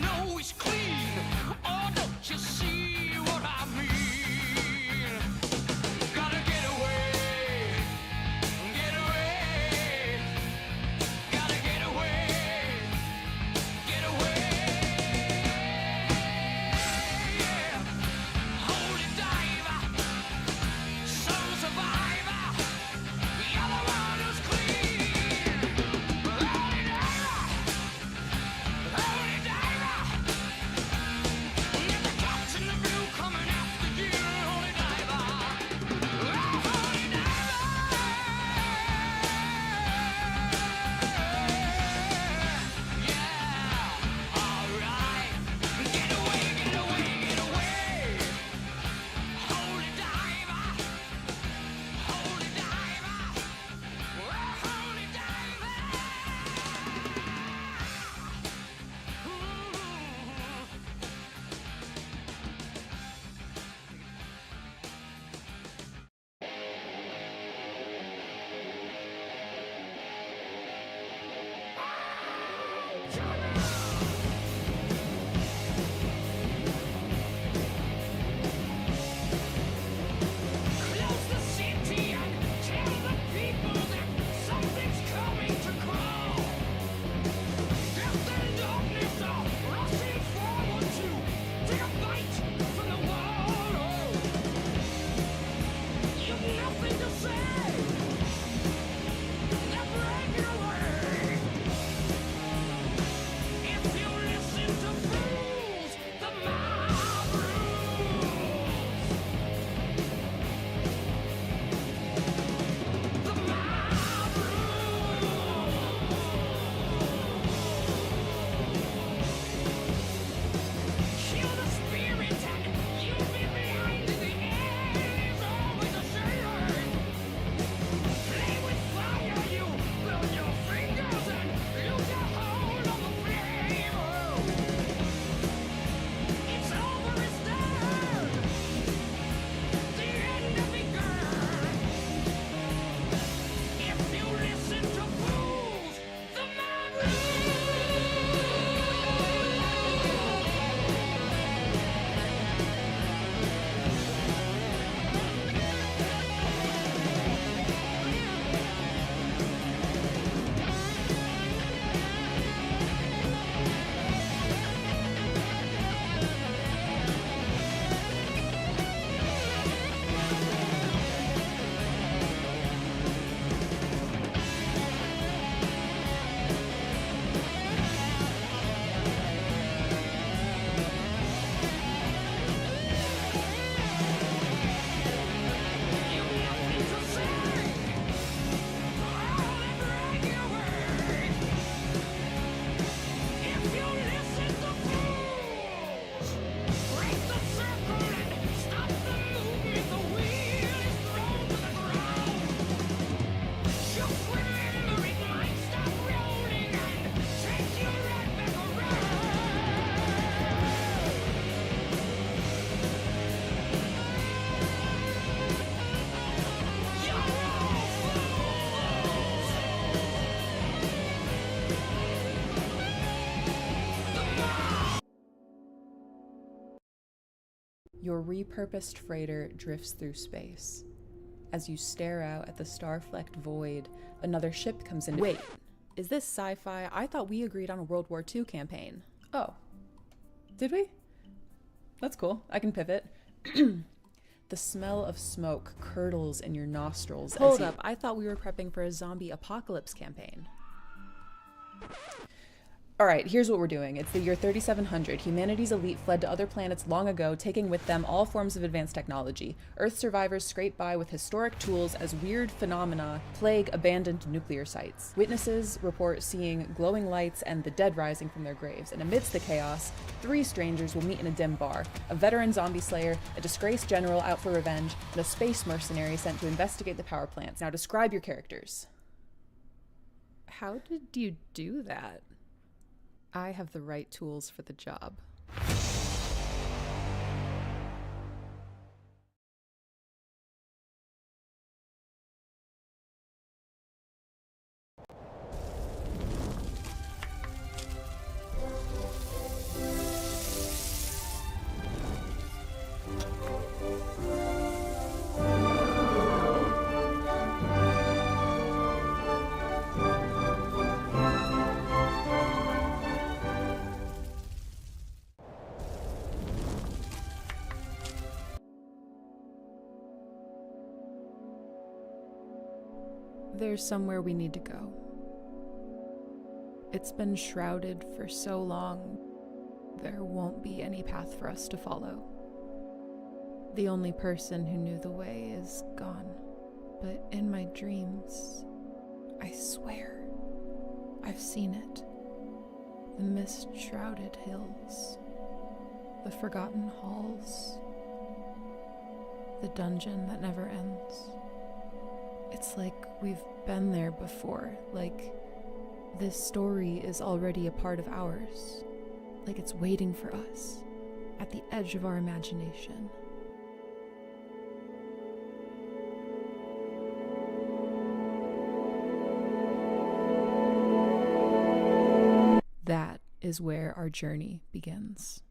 know it's clean. Oh, don't you see what I mean? Gotta get away, get away. Gotta get away, get away. Yeah. Holy diver, soul survivor. You're the one who's clean. Holy diver, holy diver. Get the cats in the blue coming after you, holy diver. Oh, holy diver. Yeah, alright. Get away, get away, get away. Holy diver, holy diver. Oh, holy diver. Close the city and tell the people that something's coming to call. Death and darkness are rushing forward to take a bite from the wall. Oh, you've nothing to say. They're breaking away. If you listen to fools, the mob rules. The mob kill the spirit and you'll be behind in the end is always a shame. Play with fire, you burn your fingers and lose your hold on the flame. Oh, it's over, it's done. The end has begun. If you listen to fools, the mob you've nothing to say. All they break away. If you listen to fools, break the circle and stop the movement. The wheel is thrown to the ground. Just remember it might stop rolling and take you right back around. You're all fools. Your repurposed freighter drifts through space. As you stare out at the star-flecked void, another ship comes in. Wait, is this sci-fi? I thought we agreed on a World War II campaign. Oh, did we? That's cool. I can pivot. The smell of smoke curdles in your nostrils. Hold up, I thought we were prepping for a zombie apocalypse campaign. Alright, here's what we're doing. It's the year 3700. Humanity's elite fled to other planets long ago, taking with them all forms of advanced technology. Earth survivors scrape by with historic tools as weird phenomena plague abandoned nuclear sites. Witnesses report seeing glowing lights and the dead rising from their graves. And amidst the chaos, three strangers will meet in a dim bar. A veteran zombie slayer, a disgraced general out for revenge, and a space mercenary sent to investigate the power plants. Now describe your characters. How did you do that? I have the right tools for the job. There's somewhere we need to go. It's been shrouded for so long, there won't be any path for us to follow. The only person who knew the way is gone. But in my dreams, I swear, I've seen it. The mist-shrouded hills, the forgotten halls, the dungeon that never ends. It's like we've been there before, like this story is already a part of ours, like it's waiting for us, at the edge of our imagination. That is where our journey begins.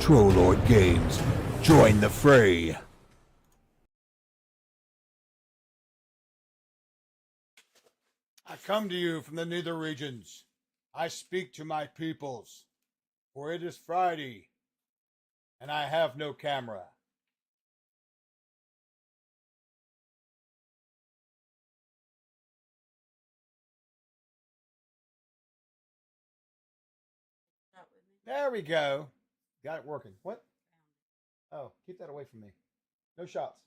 Trollord Games. Join the fray. I come to you from the nether regions. I speak to my peoples, for it is Friday, and I have no camera. There we go. Got it working. What? Oh, keep that away from me. No shots.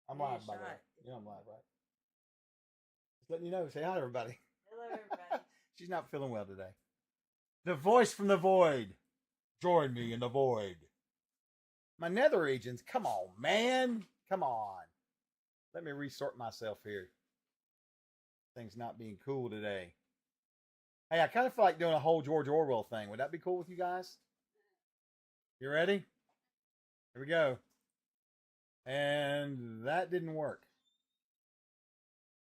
I'm live, by the way. You know I'm live, right? Just letting you know. Say hi to everybody. Hello, everybody. She's not feeling well today. The voice from the void. Join me in the void. My nether regions. Come on, man. Come on. Let me resort myself here. Things not being cool today. Hey, I kind of feel like doing a whole George Orwell thing. Would that be cool with you guys? You ready? Here we go. And that didn't work.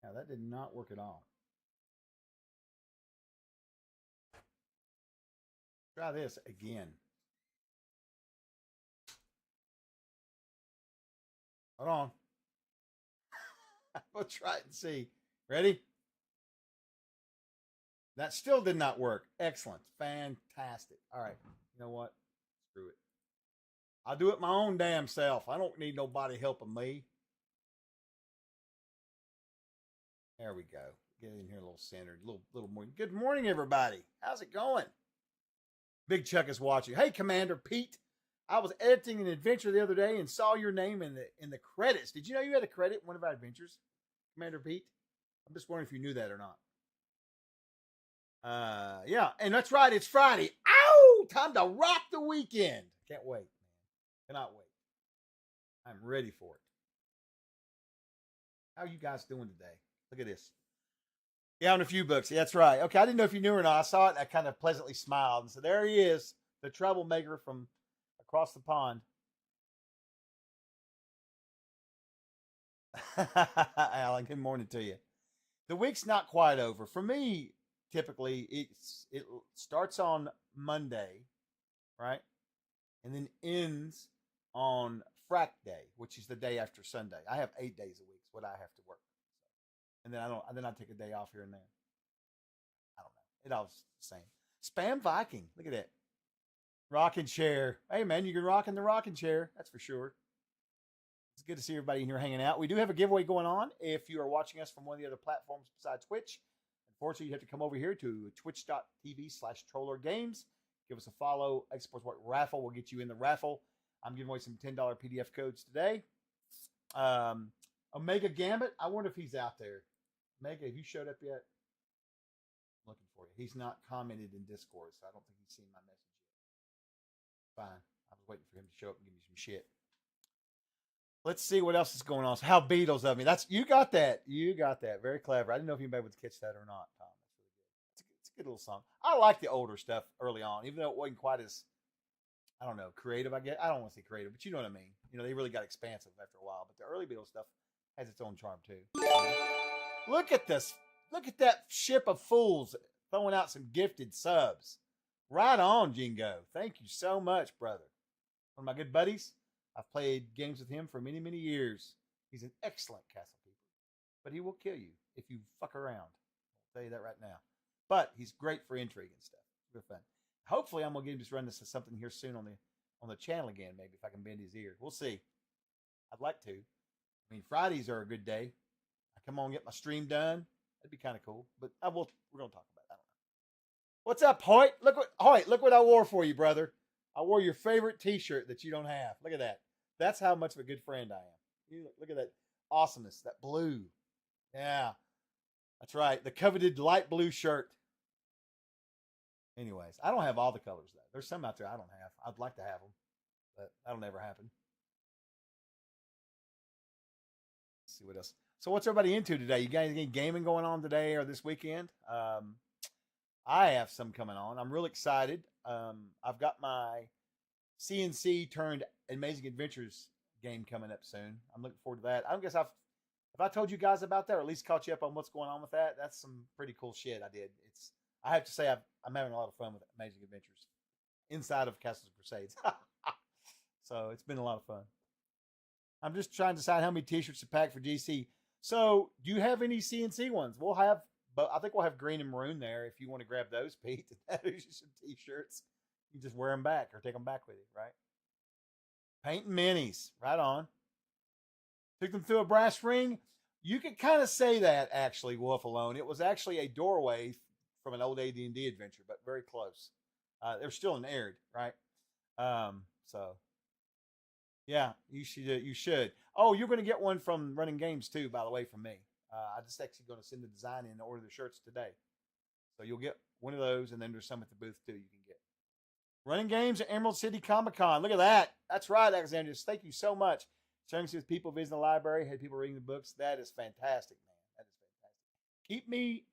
Yeah, that did not work at all. Try this again. Hold on. We'll try it and see. Ready? That still did not work. Excellent. Fantastic. All right. You know what? Screw it. I'll do it my own damn self. I don't need nobody helping me. There we go. Get in here a little centered. A little more. Good morning, everybody. How's it going? Big Chuck is watching. Hey, Commander Pete. I was editing an adventure the other day and saw your name in the credits. Did you know you had a credit in one of our adventures, Commander Pete? I'm just wondering if you knew that or not. Yeah, and that's right. It's Friday. Ow! Time to rock the weekend. Can't wait, man. Cannot wait. I'm ready for it. How are you guys doing today? Look at this. Yeah, on a few books. Yeah, that's right. Okay, I didn't know if you knew or not. I saw it and I kind of pleasantly smiled. And so there he is, the troublemaker from across the pond. Alan, good morning to you. The week's not quite over. For me, typically, it starts on Monday, right? And then ends on Frack Day, which is the day after Sunday. I have 8 days a week. Is what I have to work. And then I take a day off here and there. I don't know. It all's the same. Spam Viking. Look at that. Rocking chair. Hey man, you can rock in the rocking chair. That's for sure. It's good to see everybody in here hanging out. We do have a giveaway going on. If you are watching us from one of the other platforms besides Twitch, unfortunately, you have to come over here to twitch.tv/TrollerGames. Give us a follow. Export what raffle will get you in the raffle. I'm giving away some $10 PDF codes today. Omega Gambit. I wonder if he's out there. Omega, have you showed up yet? I'm looking for you. He's not commented in Discord, so I don't think he's seen my message yet. Fine. I was waiting for him to show up and give me some shit. Let's see what else is going on. So how Beatles of me. That's you got that. You got that. Very clever. I didn't know if anybody would catch that or not, Tom. That's really good. It's a good little song. I like the older stuff early on, even though it wasn't quite as I don't know, creative, I guess. I don't want to say creative, but you know what I mean. You know, they really got expansive after a while. But the early Beatles stuff has its own charm too. Look at this. Look at that ship of fools throwing out some gifted subs. Right on, Jingo. Thank you so much, brother. One of my good buddies. I've played games with him for many, many years. He's an excellent castle keeper, but he will kill you if you fuck around. I'll tell you that right now. But he's great for intrigue and stuff. Real fun. Hopefully, I'm gonna get him to run this as something here soon on the channel again. Maybe if I can bend his ear, we'll see. I'd like to. I mean, Fridays are a good day. I come on and get my stream done. That'd be kind of cool. But we're gonna talk about it. I don't know. What's up, Hoyt? Look what I wore for you, brother. I wore your favorite T-shirt that you don't have. Look at that. That's how much of a good friend I am. Look at that awesomeness, that blue. Yeah, that's right. The coveted light blue shirt. Anyways, I don't have all the colors though. There's some out there I don't have. I'd like to have them, but that'll never happen. Let's see what else. So what's everybody into today? You guys any gaming going on today or this weekend? I have some coming on. I'm really excited. I've got my CNC turned Amazing Adventures game coming up soon. I'm looking forward to that. I don't guess if I told you guys about that or at least caught you up on what's going on with that. That's some pretty cool shit I did. I have to say I'm having a lot of fun with Amazing Adventures inside of Castles and Crusades. So it's been a lot of fun. I'm just trying to decide how many t-shirts to pack for GC. So do you have any CNC ones? I think we'll have green and maroon there if you want to grab those, Pete. There's some t-shirts. You just wear them back or take them back with you, right? Painting minis. Right on. Took them through a brass ring. You could kind of say that, actually, Wolf Alone. It was actually a doorway from an old AD&D adventure, but very close. They're still in Arid, right? So, yeah, you should. Oh, you're going to get one from Running Games, too, by the way, from me. I just actually going to send the design in and order the shirts today. So you'll get one of those, and then there's some at the booth, too, you can get. Running Games at Emerald City Comic Con. Look at that. That's right, Alexander. Thank you so much. Sharing with people visiting the library, had people reading the books. That is fantastic, man. That is fantastic. Keep me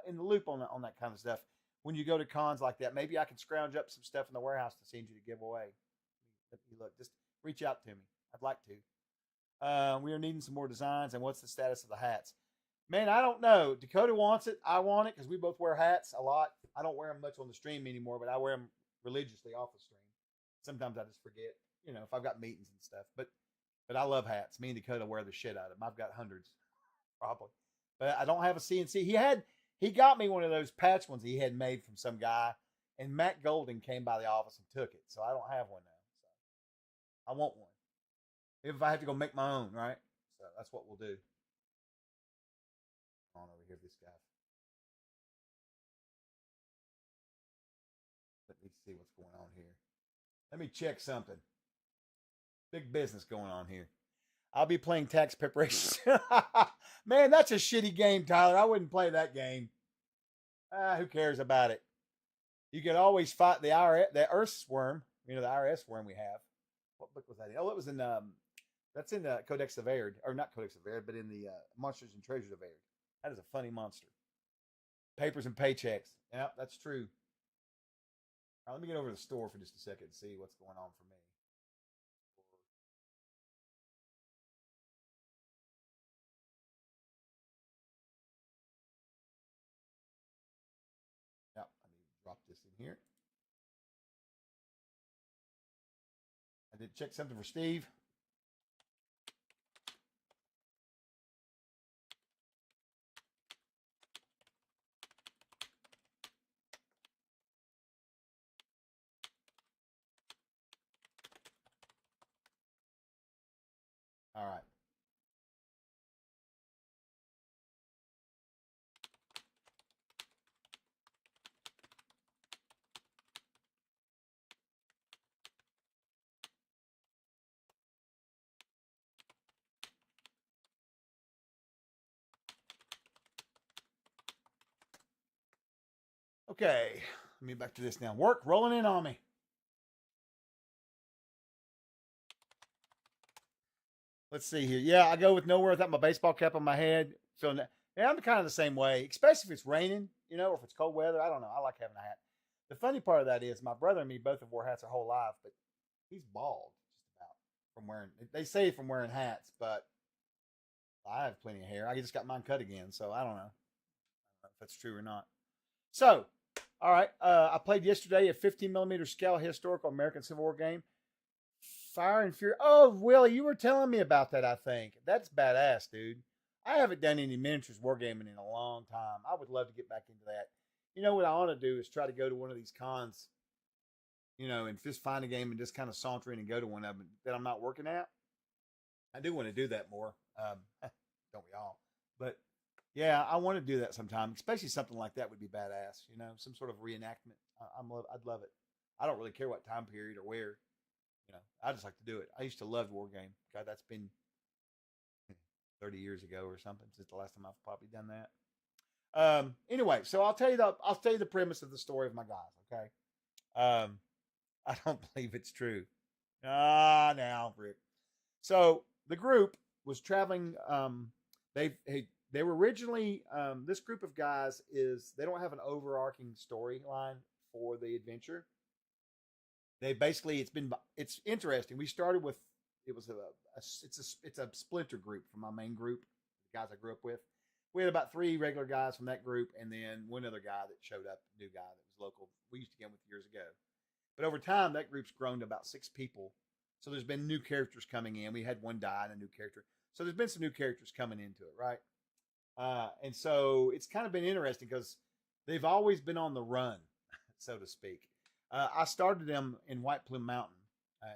in the loop on that kind of stuff. When you go to cons like that, maybe I can scrounge up some stuff in the warehouse to send you to give away. Look, just reach out to me. I'd like to. We are needing some more designs. And what's the status of the hats? Man, I don't know. Dakota wants it. I want it because we both wear hats a lot. I don't wear them much on the stream anymore, but I wear them religiously off the stream. Sometimes I just forget, if I've got meetings and stuff. But I love hats. Me and Dakota wear the shit out of them. I've got hundreds, probably. But I don't have a CNC. He got me one of those patch ones he had made from some guy, and Matt Golden came by the office and took it. So I don't have one now. So I want one. If I have to go make my own, right? So that's what we'll do. On over here, this guy. Let me see what's going on here. Let me check something. Big business going on here. I'll be playing tax preparation. Man, that's a shitty game, Tyler. I wouldn't play that game. Who cares about it? You could always fight the IRS worm. The IRS worm we have. What book was that in? Oh, it was in that's in the Codex of Arid, or not Codex of Arid, but in the Monsters and Treasures of Arid. That is a funny monster. Papers and paychecks. Yeah, that's true. All right, let me get over to the store for just a second and see what's going on for me. Yeah, I need to drop this in here. I did check something for Steve. All right. Okay, let me back to this now. Work rolling in on me. Let's see here. Yeah, I go with nowhere without my baseball cap on my head. Feeling that. Yeah, I'm kind of the same way, especially if it's raining, or if it's cold weather. I don't know. I like having a hat. The funny part of that is my brother and me both have wore hats our whole life, but he's bald just about from wearing. They say from wearing hats, but I have plenty of hair. I just got mine cut again, so I don't know if that's true or not. So, all right, I played yesterday a 15 millimeter scale historical American Civil War game. Fire and Fury. Oh, Willie, you were telling me about that, I think. That's badass, dude. I haven't done any miniatures wargaming in a long time. I would love to get back into that. You know what I want to do is try to go to one of these cons, and just find a game and just kind of saunter in and go to one of them that I'm not working at. I do want to do that more. Don't we all? But yeah, I want to do that sometime, especially something like that would be badass, some sort of reenactment. I'd love it. I don't really care what time period or where. I just like to do it. I used to love war game. God, that's been 30 years ago or something since the last time I've probably done that. Anyway, so I'll tell you the premise of the story of my guys. Okay. I don't believe it's true. Now, Rick. So the group was traveling. They were originally this group of guys they don't have an overarching storyline for the adventure. It's interesting. We started with it's a splinter group from my main group, the guys I grew up with. We had about 3 regular guys from that group, and then one other guy that showed up, a new guy that was local. We used to get with years ago, but over time that group's grown to about 6 people. So there's been new characters coming in. We had one die and a new character, so there's been some new characters coming into it, right? And so it's kind of been interesting because they've always been on the run, so to speak. I started them in White Plume Mountain,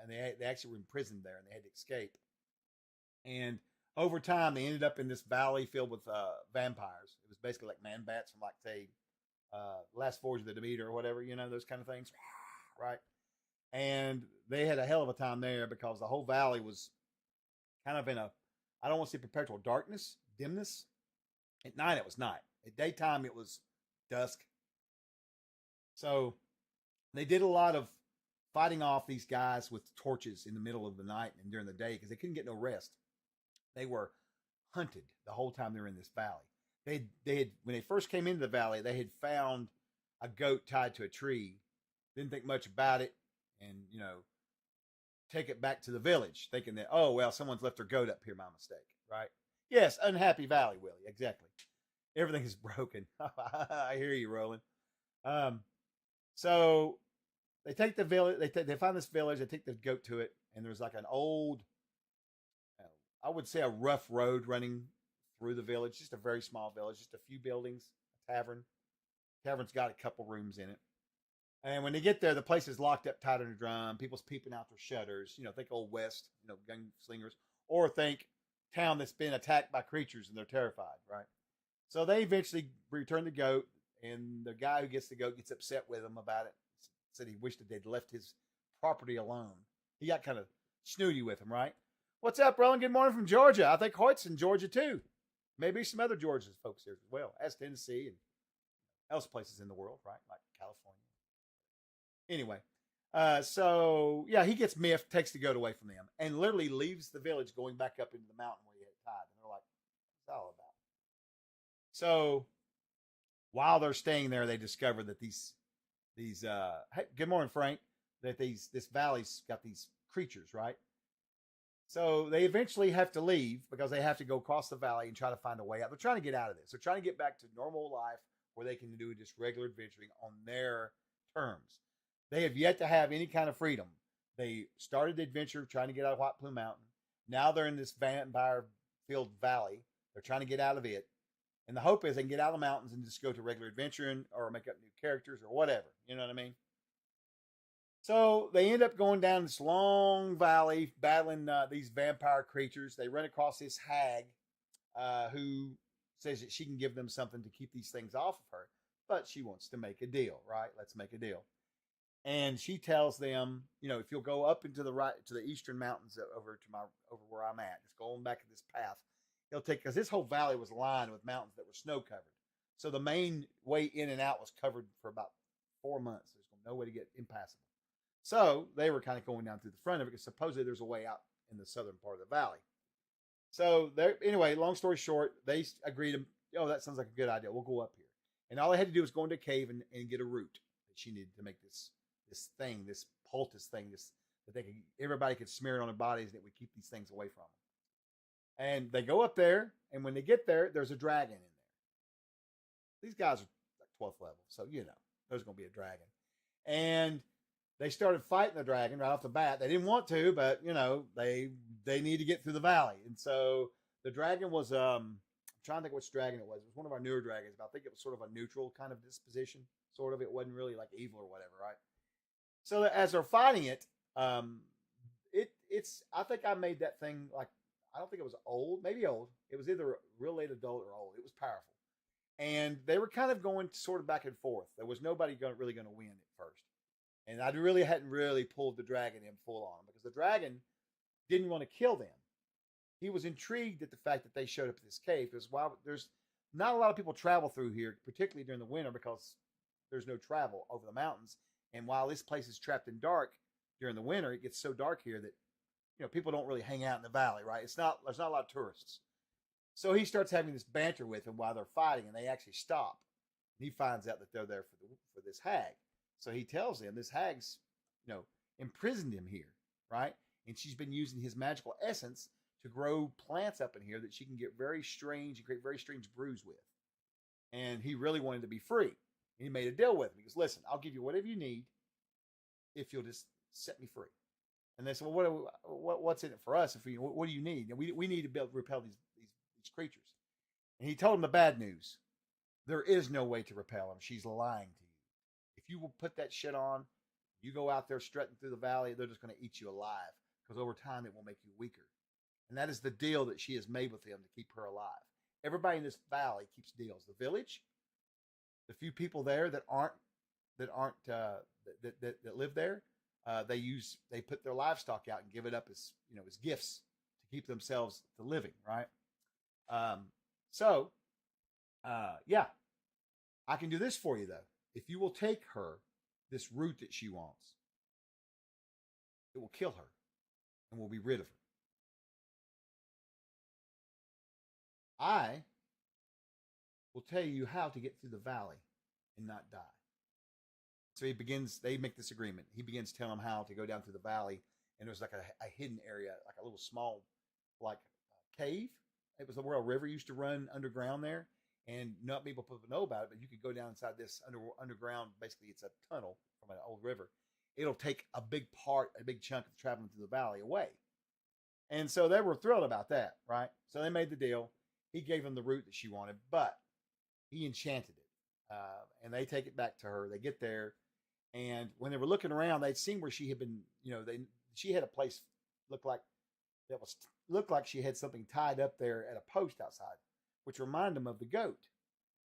and they actually were imprisoned there, and they had to escape. And over time, they ended up in this valley filled with vampires. It was basically like man bats from, like, say, Last Voyage of the Demeter or whatever, those kind of things, right? And they had a hell of a time there because the whole valley was kind of in I don't want to say perpetual darkness, dimness. At night, it was night. At daytime, it was dusk. So they did a lot of fighting off these guys with torches in the middle of the night and during the day because they couldn't get no rest. They were hunted the whole time they were in this valley. They had when they first came into the valley, they had found a goat tied to a tree. Didn't think much about it, and take it back to the village, thinking that, oh well, someone's left their goat up here by mistake, right? Yes, unhappy valley, Willie. Exactly. Everything is broken. I hear you, Roland. So they take the village. They find this village. They take the goat to it, and there's like an old, I would say, a rough road running through the village. Just a very small village, just a few buildings, a tavern. Tavern's got a couple rooms in it. And when they get there, the place is locked up tight on a drum. People's peeping out their shutters. Think Old West, gunslingers, or think town that's been attacked by creatures and they're terrified, right? So they eventually return the goat, and the guy who gets the goat gets upset with them about it. Said he wished that they'd left his property alone. He got kind of snooty with him, right? What's up, Roland? Good morning from Georgia. I think Hoyt's in Georgia too. Maybe some other Georgia folks here as well, as Tennessee and else places in the world, right? Like California. Anyway, so yeah, he gets miffed, takes the goat away from them, and literally leaves the village going back up into the mountain where he had it tied. And they're like, what's that all about? So while they're staying there, they discover that these hey, good morning, Frank, that this valley's got these creatures, right? So they eventually have to leave because they have to go across the valley and try to find a way out. They're trying to get out of this. They're trying to get back to normal life where they can do just regular adventuring on their terms. They have yet to have any kind of freedom. They started the adventure trying to get out of White Plume Mountain. Now they're in this vampire-filled valley. They're trying to get out of it. And the hope is they can get out of the mountains and just go to regular adventuring or make up new characters or whatever. You know what I mean? So they end up going down this long valley, battling these vampire creatures. They run across this hag who says that she can give them something to keep these things off of her. But she wants to make a deal, right? Let's make a deal. And she tells them, if you'll go up into the right to the eastern mountains over where I'm at, just going back to this path, he'll take, because this whole valley was lined with mountains that were snow covered. So the main way in and out was covered for about 4 months. There's no way to get impassable. So they were kind of going down through the front of it because supposedly there's a way out in the southern part of the valley. So there, anyway, long story short, they agreed to, oh, that sounds like a good idea. We'll go up here. And all they had to do was go into a cave and get a root that she needed to make this thing, this poultice thing, this that they could everybody could smear it on their bodies that would keep these things away from them. And they go up there, and when they get there, there's a dragon in there. These guys are like 12th level, so there's gonna be a dragon. And they started fighting the dragon right off the bat. They didn't want to, but they need to get through the valley. And so the dragon was I'm trying to think which dragon it was. It was one of our newer dragons, but I think it was sort of a neutral kind of disposition. Sort of. It wasn't really like evil or whatever, right? So as they're fighting it, it's I think I made that thing like I don't think it was old, maybe old. It was either real late adult or old. It was powerful. And they were kind of going sort of back and forth. There was nobody really going to win at first. And I really hadn't really pulled the dragon in full on because the dragon didn't want to kill them. He was intrigued at the fact that they showed up at this cave because while there's not a lot of people travel through here, particularly during the winter because there's no travel over the mountains. And while this place is trapped in dark during the winter, it gets so dark here that people don't really hang out in the valley, right? There's not a lot of tourists. So he starts having this banter with them while they're fighting, and they actually stop. And he finds out that they're there for this hag. So he tells them this hag's, imprisoned him here, right? And she's been using his magical essence to grow plants up in here that she can get very strange and create very strange brews with. And he really wanted to be free. And he made a deal with him. He goes, listen, I'll give you whatever you need if you'll just set me free. And they said, well, what's in it for us? What do you need? And we need to be able to repel these creatures. And he told him the bad news. There is no way to repel them. She's lying to you. If you will put that shit on, you go out there strutting through the valley, they're just going to eat you alive because over time it will make you weaker. And that is the deal that she has made with him to keep her alive. Everybody in this valley keeps deals. The village, the few people there that live there, they put their livestock out and give it up as gifts to keep themselves to living, right? Yeah, I can do this for you though. If you will take her this root that she wants, it will kill her and we'll be rid of her. I will tell you how to get through the valley and not die. So they make this agreement. He begins telling them how to go down through the valley, and there's like a hidden area, like a little small, like cave. It was where a river used to run underground there, and not many people know about it, but you could go down inside this underground. Basically, it's a tunnel from an old river. It'll take a big chunk of traveling through the valley away. And so they were thrilled about that, right? So they made the deal. He gave them the root that she wanted, but he enchanted it. And they take it back to her. They get there, and when they were looking around, they'd seen where she had been. She had a place looked like she had something tied up there at a post outside, which reminded them of the goat.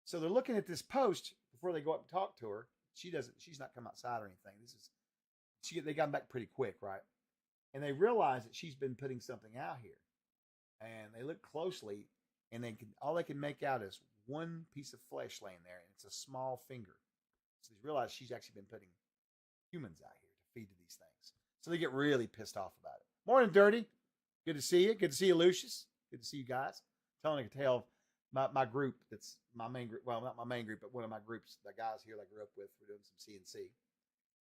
So they're looking at this post before they go up and talk to her. She's not come outside or anything. They got back pretty quick, right? And they realize that she's been putting something out here. And they look closely, and all they can make out is one piece of flesh laying there, and it's a small finger. So they realize she's actually been putting humans out here to feed to these things. So they get really pissed off about it. Morning, Dirty. Good to see you. Good to see you, Lucius. Good to see you guys. Telling a tale of my group that's my main group. Well, not my main group, but one of my groups, the guys here that I grew up with, we're doing some CNC.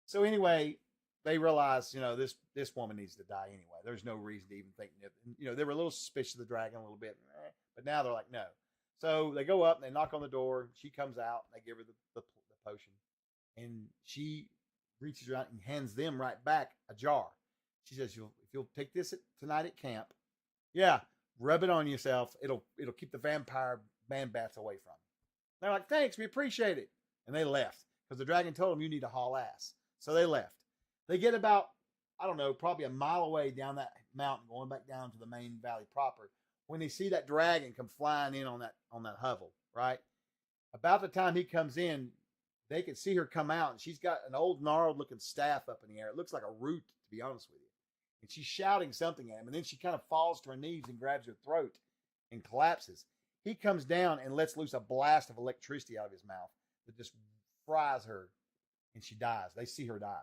So anyway, they realize, this woman needs to die anyway. There's no reason to even think that. They were a little suspicious of the dragon a little bit, but now they're like, no. So they go up and they knock on the door. She comes out and they give her the potion. And she reaches around and hands them right back a jar. She says, if you'll take this tonight at camp, rub it on yourself. It'll keep the vampire man bats away from you. They're like, thanks, we appreciate it. And they left because the dragon told them you need to haul ass. So they left. They get about, I don't know, probably a mile away down that mountain, going back down to the main valley proper, when they see that dragon come flying in on that hovel, right? About the time he comes in, they can see her come out, and she's got an old gnarled looking staff up in the air. It looks like a root, to be honest with you. And she's shouting something at him, and then she kind of falls to her knees and grabs her throat and collapses. He comes down and lets loose a blast of electricity out of his mouth that just fries her, and she dies. They see her die.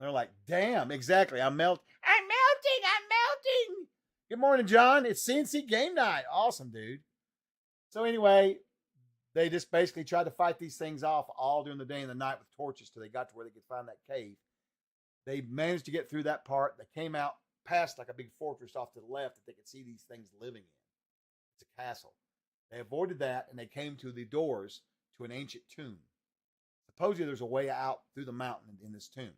They're like, damn, exactly. I'm melting. Good morning, John. It's CNC game night. Awesome, dude. So anyway, they just basically tried to fight these things off all during the day and the night with torches till they got to where they could find that cave. They managed to get through that part. They came out past like a big fortress off to the left that they could see these things living in. It's a castle. They avoided that and they came to the doors to an ancient tomb. Supposedly there's a way out through the mountain in this tomb.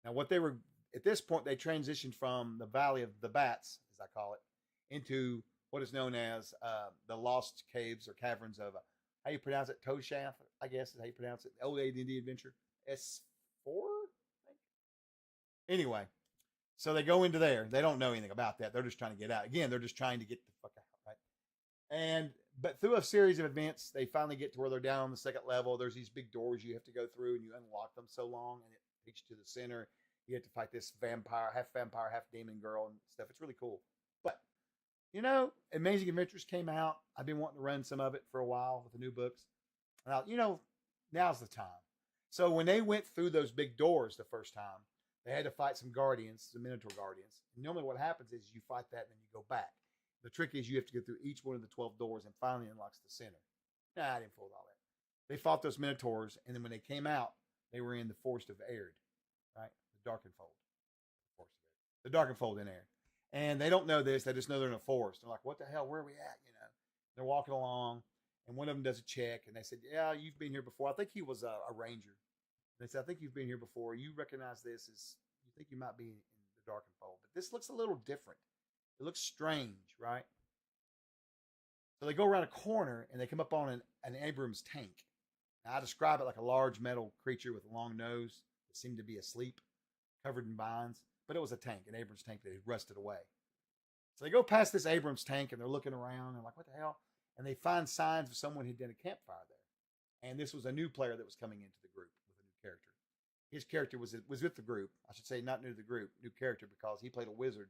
Now, what they were at this point, they transitioned from the Valley of the Bats, as I call it, into what is known as the Lost Caves or Caverns of, how you pronounce it? Toshath, I guess is how you pronounce it. The old AD&D adventure. S4, I think. Anyway, so they go into there. They don't know anything about that. They're just trying to get out. Again, they're just trying to get the fuck out, right? But through a series of events, they finally get to where they're down on the second level. There's these big doors you have to go through, and you unlock them so long, and it takes you to the center. You have to fight this vampire, half demon girl and stuff. It's really cool. But, Amazing Adventures came out. I've been wanting to run some of it for a while with the new books. Now, now's the time. So when they went through those big doors the first time, they had to fight some guardians, some Minotaur guardians. And normally what happens is you fight that and then you go back. The trick is you have to go through each one of the 12 doors and finally unlocks the center. Nah, I didn't fool with all that. They fought those Minotaurs, and then when they came out, they were in the Forest of Erd, right? The Darkenfold. The Darkenfold in there. And they don't know this. They just know they're in a forest. They're like, what the hell? Where are we at? They're walking along, and one of them does a check, and they said, yeah, you've been here before. I think he was a ranger. They said, I think you've been here before. You recognize this as, you think you might be in the Darkenfold. But this looks a little different. It looks strange, right? So they go around a corner, and they come up on an Abrams tank. Now, I describe it like a large metal creature with a long nose that seemed to be asleep, covered in vines. But it was a tank, an Abrams tank that had rusted away. So they go past this Abrams tank, and they're looking around, and like, what the hell? And they find signs of someone who'd done a campfire there. And this was a new player that was coming into the group with a new character. His character was with the group. I should say not new to the group, new character, because he played a wizard,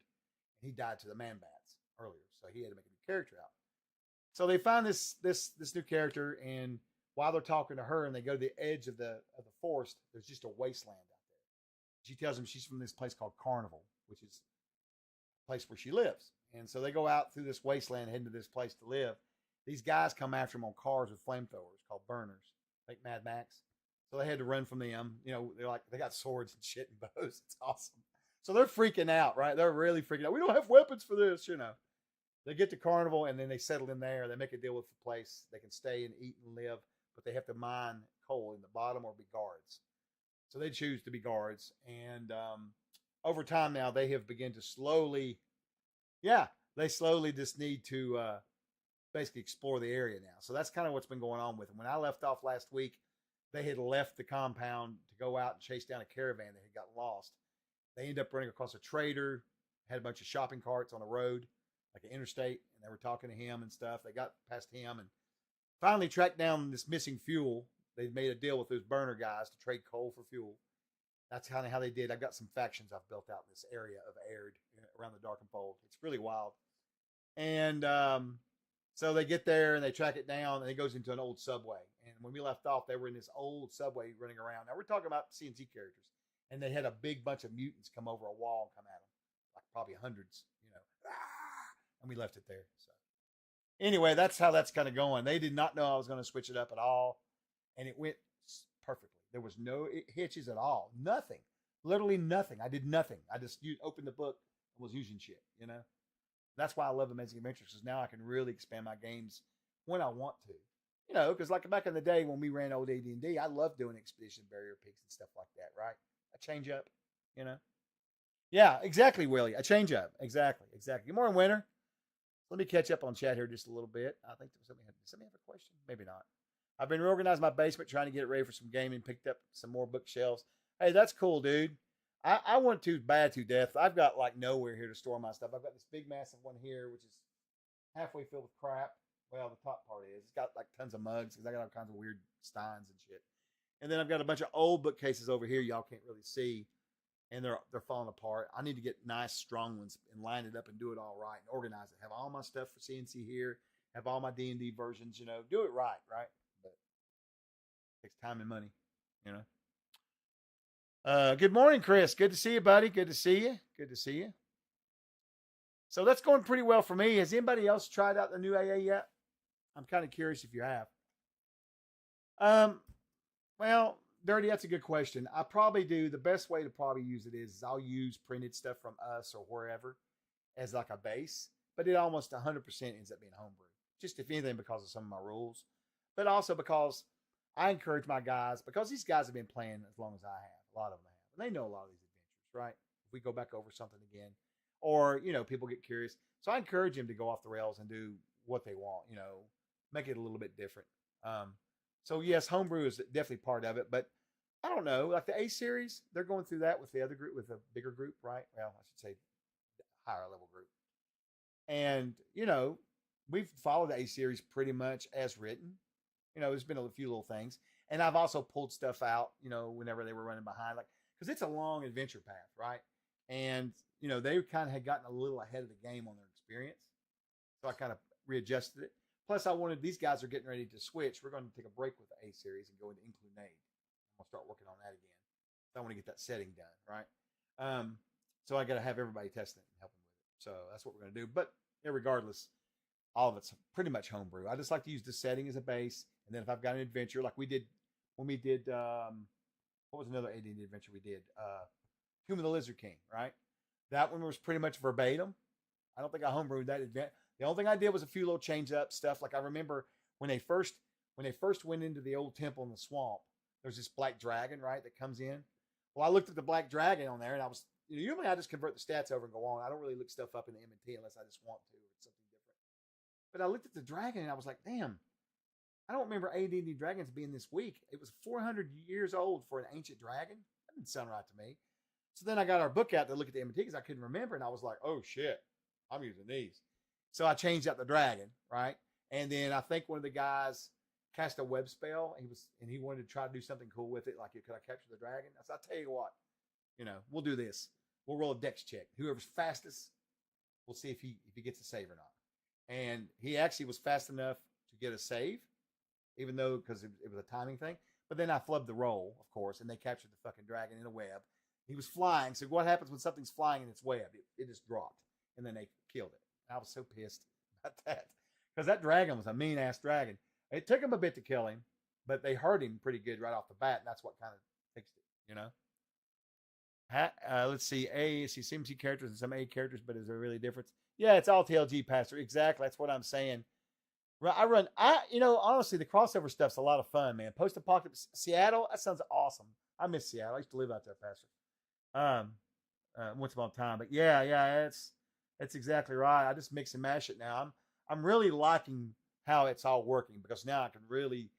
and he died to the man-bats earlier. So he had to make a new character out. So they find this new character, and while they're talking to her, and they go to the edge of the forest, there's just a wasteland out there. She tells them she's from this place called Carnival, which is a place where she lives. And so they go out through this wasteland, heading to this place to live. These guys come after them on cars with flamethrowers called burners, like Mad Max. So they had to run from them. They're like, they got swords and shit and bows. It's awesome. So they're freaking out, right? They're really freaking out. We don't have weapons for this, They get to Carnival, and then they settle in there. They make a deal with the place. They can stay and eat and live, but they have to mine coal in the bottom or be guards. So they choose to be guards. And over time now, they have begun to slowly just need to basically explore the area now. So that's kind of what's been going on with them. When I left off last week, they had left the compound to go out and chase down a caravan that had got lost. They ended up running across a trader, had a bunch of shopping carts on the road, like an interstate, and they were talking to him and stuff. They got past him and finally tracked down this missing fuel. They made a deal with those burner guys to trade coal for fuel. That's kind of how they did. I've got some factions I've built out in this area of Erd around the Darkenfold. It's really wild. And so they get there and they track it down, and it goes into an old subway. And when we left off, they were in this old subway running around. Now we're talking about CNC characters, and they had a big bunch of mutants come over a wall and come at them, like probably hundreds, and we left it there. So anyway, that's how that's kind of going. They did not know I was going to switch it up at all, and it went perfectly. There was no hitches at all. Nothing. Literally nothing. I did nothing. I just opened the book and was using shit, That's why I love Amazing Adventures, because now I can really expand my games when I want to. Because like back in the day when we ran old AD&D, I loved doing Expedition Barrier Peaks and stuff like that, right? A change up, Yeah, exactly, Willie. A change up. Exactly. Good morning, Winter. Let me catch up on chat here just a little bit. I think somebody have a question? Maybe not. I've been reorganizing my basement, trying to get it ready for some gaming, picked up some more bookshelves. Hey, that's cool, dude. I want to bad to death. I've got like nowhere here to store my stuff. I've got this big massive one here, which is halfway filled with crap. Well, the top part is. It's got like tons of mugs because I got all kinds of weird steins and shit. And then I've got a bunch of old bookcases over here y'all can't really see. And they're falling apart. I need to get nice, strong ones and line it up and do it all right and organize it. Have all my stuff for CNC here. Have all my D&D versions, do it right? But it takes time and money, Good morning, Chris. Good to see you, buddy. Good to see you. So that's going pretty well for me. Has anybody else tried out the new AA yet? I'm kind of curious if you have. Well, Dirty, that's a good question. I probably do. The best way to probably use it is I'll use printed stuff from us or wherever as like a base, but it almost 100% ends up being homebrew. Just if anything, because of some of my rules, but also because I encourage my guys, because these guys have been playing as long as I have. A lot of them have, and they know a lot of these adventures, right? If we go back over something again, or people get curious, so I encourage them to go off the rails and do what they want. Make it a little bit different. So yes, homebrew is definitely part of it, but I don't know, like the A series, they're going through that with the other group, with a bigger group, right? Well, I should say higher level group. And, we've followed the A series pretty much as written. There's been a few little things. And I've also pulled stuff out, whenever they were running behind, like, because it's a long adventure path, right? And, they kind of had gotten a little ahead of the game on their experience. So I kind of readjusted it. Plus, I wanted, these guys are getting ready to switch. We're going to take a break with the A series and go into Inclunade. I'm going to start working on that again. So I want to get that setting done, right? So I got to have everybody testing it and helping with it. So that's what we're going to do. But regardless, all of it's pretty much homebrew. I just like to use the setting as a base. And then if I've got an adventure, like we did when we did, what was another AD&D adventure we did? Tomb of the Lizard King, right? That one was pretty much verbatim. I don't think I homebrewed that event. The only thing I did was a few little change up stuff. Like I remember when they first went into the old temple in the swamp, there's this black dragon, right, that comes in. Well, I looked at the black dragon on there, and I was, usually I just convert the stats over and go on. I don't really look stuff up in the M&T unless I just want to, or it's something different. But I looked at the dragon, and I was like, damn, I don't remember AD&D dragons being this weak. It was 400 years old for an ancient dragon. That didn't sound right to me. So then I got our book out to look at the M&T because I couldn't remember, and I was like, oh shit, I'm using these. So I changed out the dragon, right? And then I think one of the guys cast a web spell, and he wanted to try to do something cool with it, like, could I capture the dragon? I said, I'll tell you what, we'll do this. We'll roll a dex check. Whoever's fastest, we'll see if he gets a save or not. And he actually was fast enough to get a save, even though, because it was a timing thing. But then I flubbed the roll, of course, and they captured the fucking dragon in a web. He was flying. So what happens when something's flying in its web? It just dropped, and then they killed it. I was so pissed about that because that dragon was a mean ass dragon. It took him a bit to kill him, but they hurt him pretty good right off the bat, and that's what kind of fixed it. Let's see. CMC characters and some A characters, but is there really a difference? Yeah, it's all TLG, Pastor. Exactly. That's what I'm saying. Honestly, the crossover stuff's a lot of fun, man. Post-apocalypse Seattle, that sounds awesome. I miss Seattle. I used to live out there, Pastor. Once upon a time, but yeah, that's exactly right. I just mix and mash it now. I'm really liking how it's all working because now I can really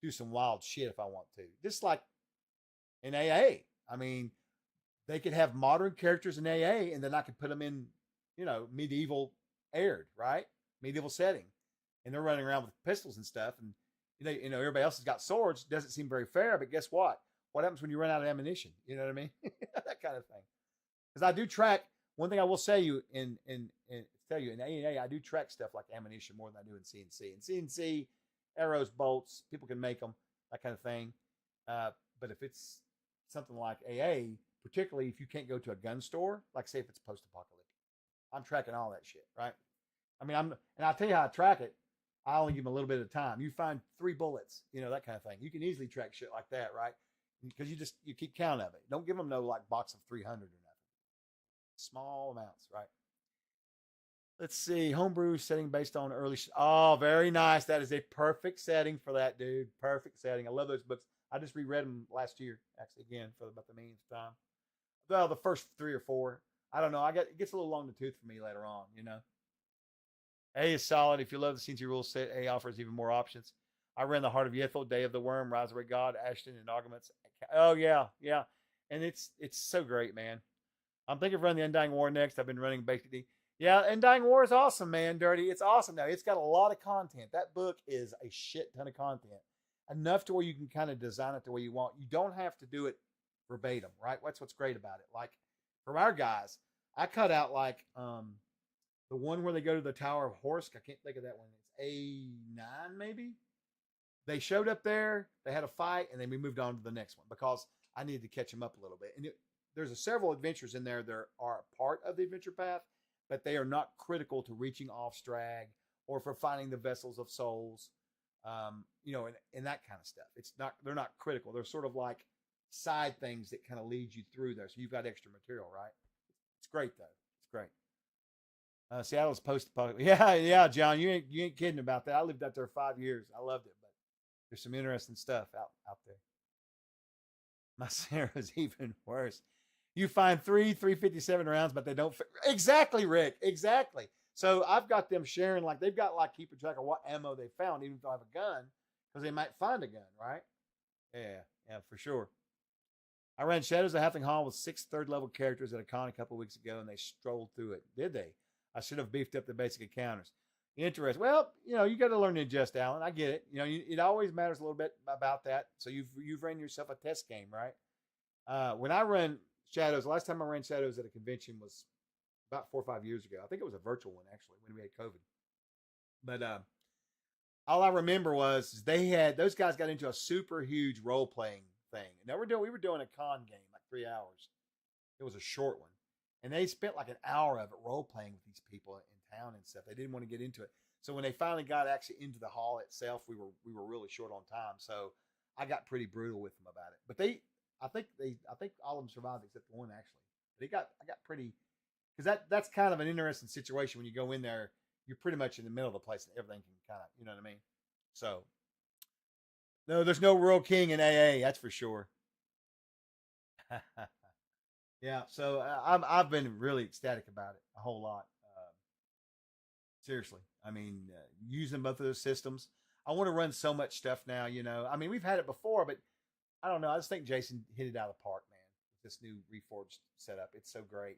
do some wild shit if I want to. Just like in AA. I mean, they could have modern characters in AA, and then I could put them in, medieval aired, right? Medieval setting. And they're running around with pistols and stuff. And, everybody else has got swords. Doesn't seem very fair, but guess what? What happens when you run out of ammunition? You know what I mean? That kind of thing. Because I do track. One thing I will say in A&A, I do track stuff like ammunition more than I do in CNC. In CNC, arrows, bolts, people can make them, that kind of thing. But if it's something like AA, particularly if you can't go to a gun store, like say if it's post-apocalyptic, I'm tracking all that shit, right? I mean, and I'll tell you how I track it. I only give them a little bit of time. You find 3 bullets, that kind of thing. You can easily track shit like that, right? Because you keep count of it. Don't give them no like box of 300 or nothing. Small amounts, right? Let's see. Homebrew setting based on early. Oh, very nice. That is a perfect setting for that, dude. Perfect setting. I love those books. I just reread them last year, actually, again, for about the millionth time. Well, the first 3 or 4. I don't know. It gets a little long in the tooth for me later on, A is solid. If you love the CNC rules set, A offers even more options. I ran the Heart of Yethel, Day of the Worm, Rise of a God, Ashton, and Arguments. Oh, yeah. And it's so great, man. I'm thinking of running the Undying War next. I've been running basically. Yeah, Undying War is awesome, man. Dirty. It's awesome now. It's got a lot of content. That book is a shit ton of content. Enough to where you can kind of design it the way you want. You don't have to do it verbatim, right? That's what's great about it. Like, for our guys, I cut out like the one where they go to the Tower of Horsk. I can't think of that one. It's A9 maybe. They showed up there, they had a fight, and then we moved on to the next one because I needed to catch them up a little bit. And there's several adventures in there that are a part of the adventure path, but they are not critical to reaching Off-Strag or for finding the vessels of souls, and that kind of stuff. They're not critical. They're sort of like side things that kind of lead you through there. So you've got extra material, right? It's great though. It's great. Seattle's post-apocalyptic. Yeah, John, you ain't kidding about that. I lived out there 5 years. I loved it, but there's some interesting stuff out there. My Sarah's even worse. You find 357 rounds, but they don't fit. Exactly, Rick. Exactly. So I've got them sharing, like they've got like keeping track of what ammo they found, even if they don't have a gun, because they might find a gun, right? Yeah, for sure. I ran Shadows of Halfling Hall with 6 third-level characters at a con a couple weeks ago, and they strolled through it. Did they? I should have beefed up the basic encounters. Interesting. Well, you got to learn to adjust, Alan. I get it. It always matters a little bit about that. So you've ran yourself a test game, right? When I run Shadows, the last time I ran Shadows at a convention was about 4 or 5 years ago. I think it was a virtual one actually when we had COVID. But all I remember was those guys got into a super huge role playing thing. And we were doing a con game like 3 hours. It was a short one, and they spent like an hour of it role playing with these people in town and stuff. They didn't want to get into it. So when they finally got actually into the hall itself, we were really short on time. So I got pretty brutal with them about it. But I think all of them survived except one actually. But I got pretty, because that's kind of an interesting situation when you go in there. You're pretty much in the middle of the place and everything can kind of, you know what I mean? So no, there's no real king in AA, that's for sure. Yeah, so I've been really ecstatic about it a whole lot. Seriously, I mean, using both of those systems, I want to run so much stuff now. I mean, we've had it before, but I don't know. I just think Jason hit it out of the park, man, with this new Reforged setup. It's so great.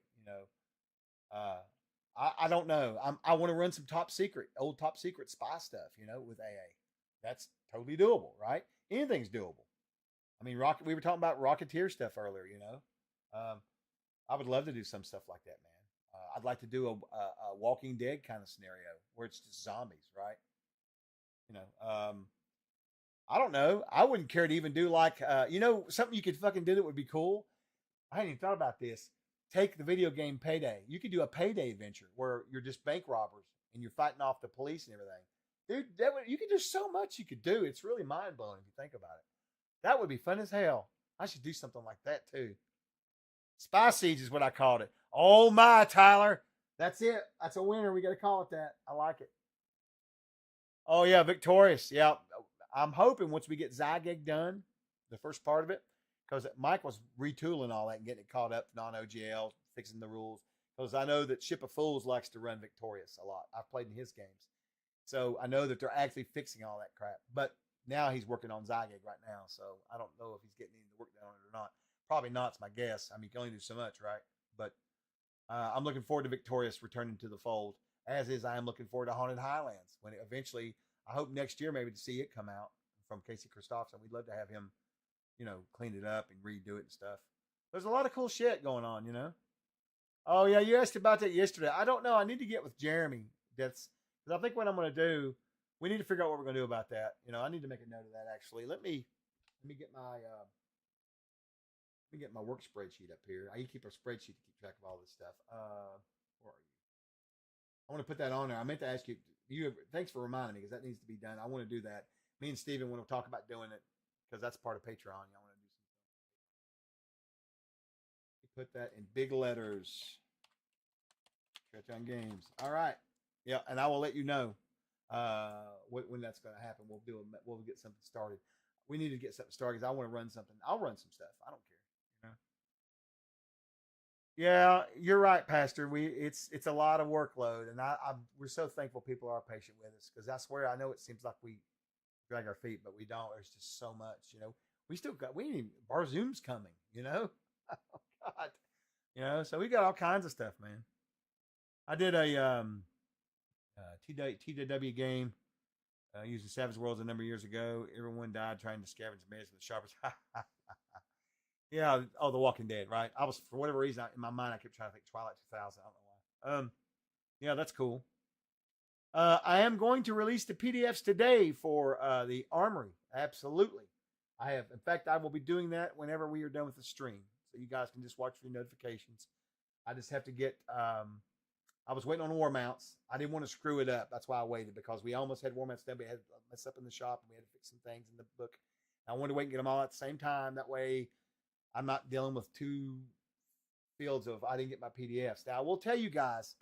I don't know. I want to run some old top secret spy stuff, with AA. That's totally doable, right? Anything's doable. I mean, we were talking about Rocketeer stuff earlier, I would love to do some stuff like that, man. I'd like to do a Walking Dead kind of scenario where it's just zombies, right? I don't know. I wouldn't care to even do like, something you could fucking do that would be cool. I hadn't even thought about this. Take the video game Payday. You could do a Payday adventure where you're just bank robbers and you're fighting off the police and everything. Dude, you could do so much you could do. It's really mind blowing if you think about it. That would be fun as hell. I should do something like that too. Spy Siege is what I called it. Oh my, Tyler. That's it. That's a winner. We got to call it that. I like it. Oh yeah, Victorious. Yeah. I'm hoping once we get Zygig done, the first part of it, because Mike was retooling all that and getting it caught up, non-OGL, fixing the rules. Because I know that Ship of Fools likes to run Victorious a lot. I've played in his games. So I know that they're actually fixing all that crap. But now he's working on Zygig right now. So I don't know if he's getting any work done on it or not. Probably not, it's my guess. I mean, you can only do so much, right? But I'm looking forward to Victorious returning to the fold, as is I am looking forward to Haunted Highlands when eventually, I hope next year maybe to see it come out from Casey Christopherson. We'd love to have him, clean it up and redo it and stuff. There's a lot of cool shit going on, Oh yeah, you asked about that yesterday. I don't know. I need to get with Jeremy. Because I think what I'm going to do, we need to figure out what we're going to do about that. I need to make a note of that actually. Let me get my work spreadsheet up here. I keep a spreadsheet to keep track of all this stuff. Where are you? I want to put that on there. I meant to ask you. Thanks for reminding me because that needs to be done. I want to do that. Me and Steven want to talk about doing it because that's part of Patreon. I want to do something. Put that in big letters. Stretch on Games. All right. Yeah, and I will let you know when that's going to happen. We'll get something started. We need to get something started because I want to run something. I'll run some stuff. I don't care. Yeah, you're right, Pastor. It's a lot of workload, and we're so thankful people are patient with us because I swear I know it seems like we drag our feet, but we don't. There's just so much, We still got Barzoom's coming, Oh God, So we got all kinds of stuff, man. I did a TWW game using Savage Worlds a number of years ago. Everyone died trying to scavenge the medicine with the sharpest. Yeah. Oh, The Walking Dead, right? I was, for whatever reason, in my mind, I kept trying to think Twilight 2000. I don't know why. Yeah, that's cool. I am going to release the PDFs today for the Armory. Absolutely. In fact, I will be doing that whenever we are done with the stream. So you guys can just watch for your notifications. I just have to get, I was waiting on war mounts. I didn't want to screw it up. That's why I waited, because we almost had war mounts done. We had mess up in the shop, and we had to fix some things in the book. I wanted to wait and get them all at the same time. That way, I'm not dealing with two fields of I didn't get my PDFs. Now, I will tell you guys,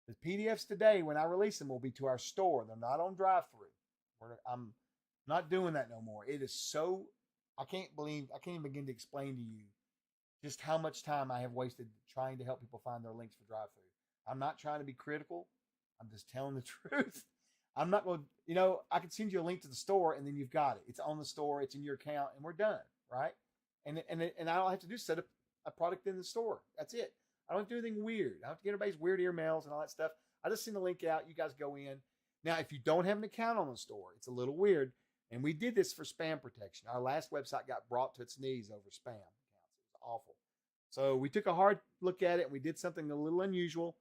the PDFs today, when I release them, will be to our store. They're not on drive-through. I'm not doing that no more. It is so, I can't even begin to explain to you just how much time I have wasted trying to help people find their links for drive-through. I'm not trying to be critical. I'm just telling the truth. I'm not going to, I can send you a link to the store and then you've got it. It's on the store, it's in your account, and we're done, right? And I don't have to do set up a product in the store. That's it. I don't do anything weird. I don't have to get everybody's weird emails and all that stuff. I just send the link out. You guys go in. Now, if you don't have an account on the store, it's a little weird. And we did this for spam protection. Our last website got brought to its knees over spam accounts. It was awful. So we took a hard look at it and we did something a little unusual.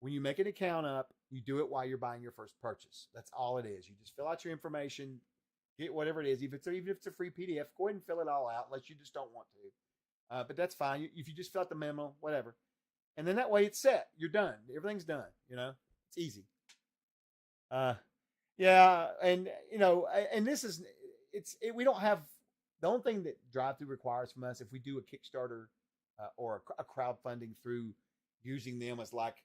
When you make an account up, you do it while you're buying your first purchase. That's all it is. You just fill out your information, get whatever it is. Even if it's a free PDF, go ahead and fill it all out unless you just don't want to. But that's fine. If you just fill out the memo, whatever. And then that way it's set. You're done. Everything's done. It's easy. Yeah. And, and this is, we don't have, the only thing that drive-through requires from us, if we do a Kickstarter or a crowdfunding through using them as like,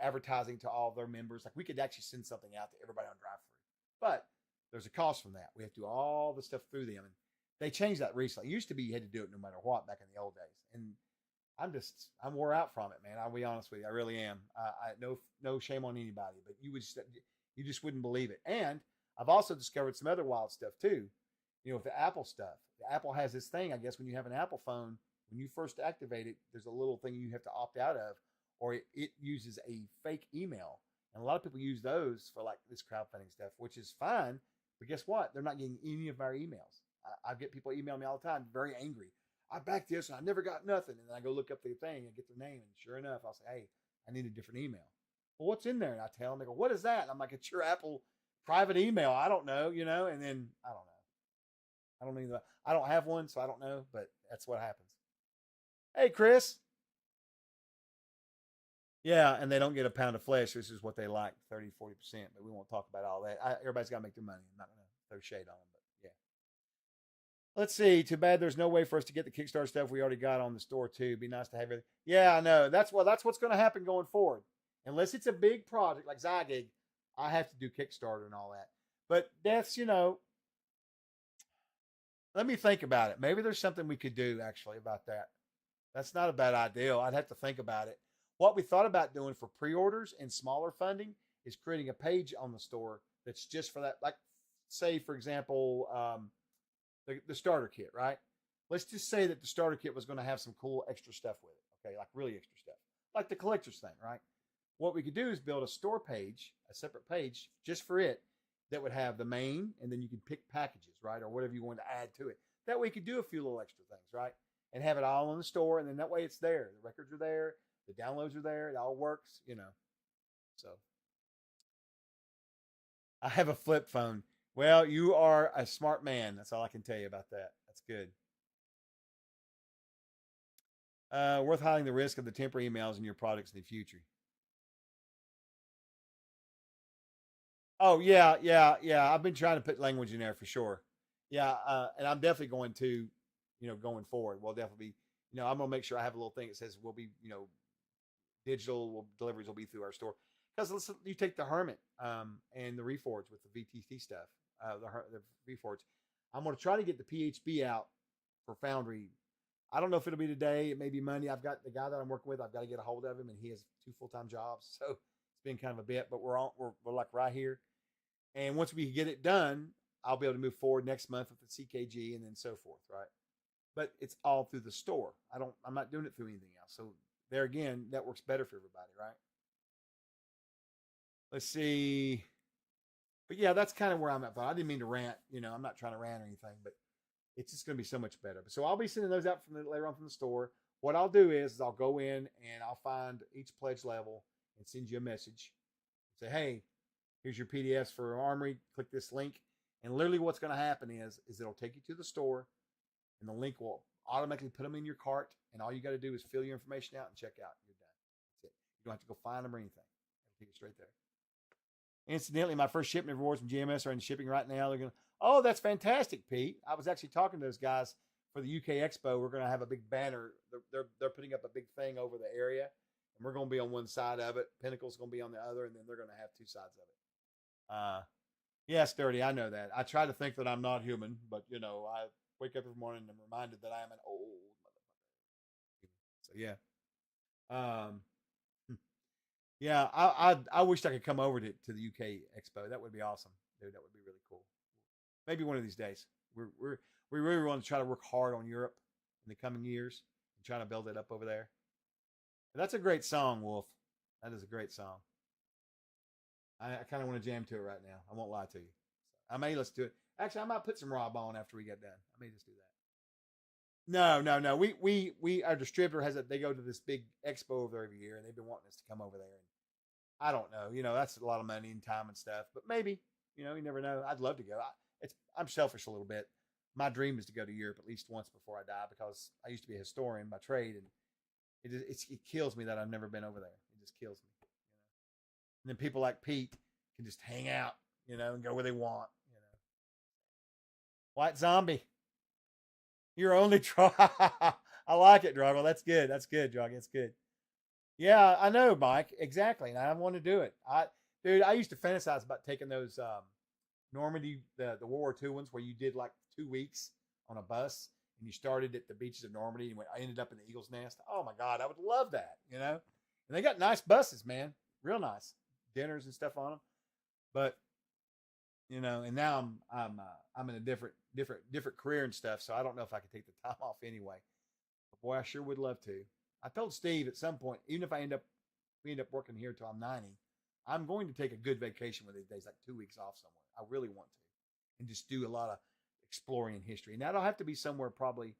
advertising to all their members, like we could actually send something out to everybody on drive-through, but there's a cost from that. We have to do all the stuff through them. And they changed that recently. It used to be you had to do it no matter what back in the old days. And I'm wore out from it, man. I'll be honest with you. I really am. No shame on anybody, but you just wouldn't believe it. And I've also discovered some other wild stuff too. With the Apple stuff. The Apple has this thing, I guess, when you have an Apple phone, when you first activate it, there's a little thing you have to opt out of, or it uses a fake email. And a lot of people use those for like this crowdfunding stuff, which is fine. But guess what? They're not getting any of our emails. I get people email me all the time, very angry. I backed this and I never got nothing. And then I go look up the thing and get their name. And sure enough, I'll say, hey, I need a different email. Well, what's in there? And I tell them, they go, what is that? And I'm like, it's your Apple private email. I don't know, and then I don't know. I don't have one, so I don't know, but that's what happens. Hey, Chris. Yeah, and they don't get a pound of flesh. This is what they like, 30, 40%, but we won't talk about all that. Everybody's got to make their money. I'm not going to throw shade on them, but yeah. Let's see. Too bad there's no way for us to get the Kickstarter stuff we already got on the store, too. It'd be nice to have it. Yeah, I know. That's what's going to happen going forward. Unless it's a big project like Zygig, I have to do Kickstarter and all that. But that's, let me think about it. Maybe there's something we could do, actually, about that. That's not a bad idea. I'd have to think about it. What we thought about doing for pre-orders and smaller funding is creating a page on the store that's just for that. Like, say, for example, the starter kit, right? Let's just say that the starter kit was going to have some cool extra stuff with it, okay? Like really extra stuff. Like the collector's thing, right? What we could do is build a store page, a separate page just for it that would have the main, and then you could pick packages, right? Or whatever you want to add to it. That way you could do a few little extra things, right? And have it all in the store, and then that way it's there. The records are there. The downloads are there. It all works, So I have a flip phone. Well, you are a smart man. That's all I can tell you about that. That's good. Worth hiding the risk of the temporary emails in your products in the future. Oh, yeah. I've been trying to put language in there for sure. Yeah, and I'm definitely going to, going forward. We'll definitely be, I'm going to make sure I have a little thing that says we'll be, digital deliveries will be through our store. Because you take the Hermit and the Reforge with the VTT stuff, the Reforge. I'm going to try to get the PHB out for Foundry. I don't know if it'll be today. It may be Monday. I've got the guy that I'm working with. I've got to get a hold of him, and he has 2 full-time jobs. So it's been kind of a bit, but we're like right here. And once we get it done, I'll be able to move forward next month with the CKG and then so forth, right? But it's all through the store. I'm not doing it through anything else. So there again, that works better for everybody, right? Let's see. But yeah, that's kind of where I'm at. But I didn't mean to rant. I'm not trying to rant or anything, but it's just going to be so much better. So I'll be sending those out later on from the store. What I'll do is I'll go in and I'll find each pledge level and send you a message. Say, hey, here's your PDFs for Armory. Click this link. And literally what's going to happen is it'll take you to the store and the link will automatically put them in your cart. And all you got to do is fill your information out and check out. You're done. That's it. don't have to go find them or anything. I'll take it straight there. Incidentally, my first shipment of rewards from GMS are in shipping right now. They're going to, oh, that's fantastic, Pete. I was actually talking to those guys for the UK Expo. We're going to have a big banner. They're putting up a big thing over the area, and we're going to be on one side of it. Pinnacle's going to be on the other, and then they're going to have two sides of it. Yeah, Sturdy, I know that. I try to think that I'm not human, but, you know, I wake up every morning and I'm reminded that I am an old motherfucker. So, yeah. Yeah, I wished I could come over to the UK Expo. That would be awesome, dude. That would be really cool. Maybe one of these days. We really want to try to work hard on Europe in the coming years and try to build it up over there. That's a great song, Wolf. That is a great song. I kind of want to jam to it right now. I won't lie to you. So I may listen to it. Actually, I might put some Rob on after we get done. I may just do that. No. We our distributor has they go to this big expo over there every year, and they've been wanting us to come over there. And I don't know. You know, that's a lot of money and time and stuff. But maybe, you know, you never know. I'd love to go. I'm selfish a little bit. My dream is to go to Europe at least once before I die, because I used to be a historian by trade, and it kills me that I've never been over there. It just kills me. And then people like Pete can just hang out, you know, and go where they want, you know. White Zombie. You're only try. I like it, Drago. That's good. That's good, Drago. That's good. Yeah, I know, Mike. Exactly. And I want to do it. Dude, I used to fantasize about taking those Normandy, the World War II ones, where you did like 2 weeks on a bus and you started at the beaches of Normandy and I ended up in the Eagle's Nest. Oh my God, I would love that, you know. And they got nice buses, man. Real nice. Dinners and stuff on them. But you know, and now I'm in a different career and stuff, so I don't know if I could take the time off anyway. But boy, I sure would love to. I told Steve at some point, even if we end up working here till I'm 90, I'm going to take a good vacation one of these days, like 2 weeks off somewhere. I really want to, and just do a lot of exploring in history. And that'll have to be somewhere probably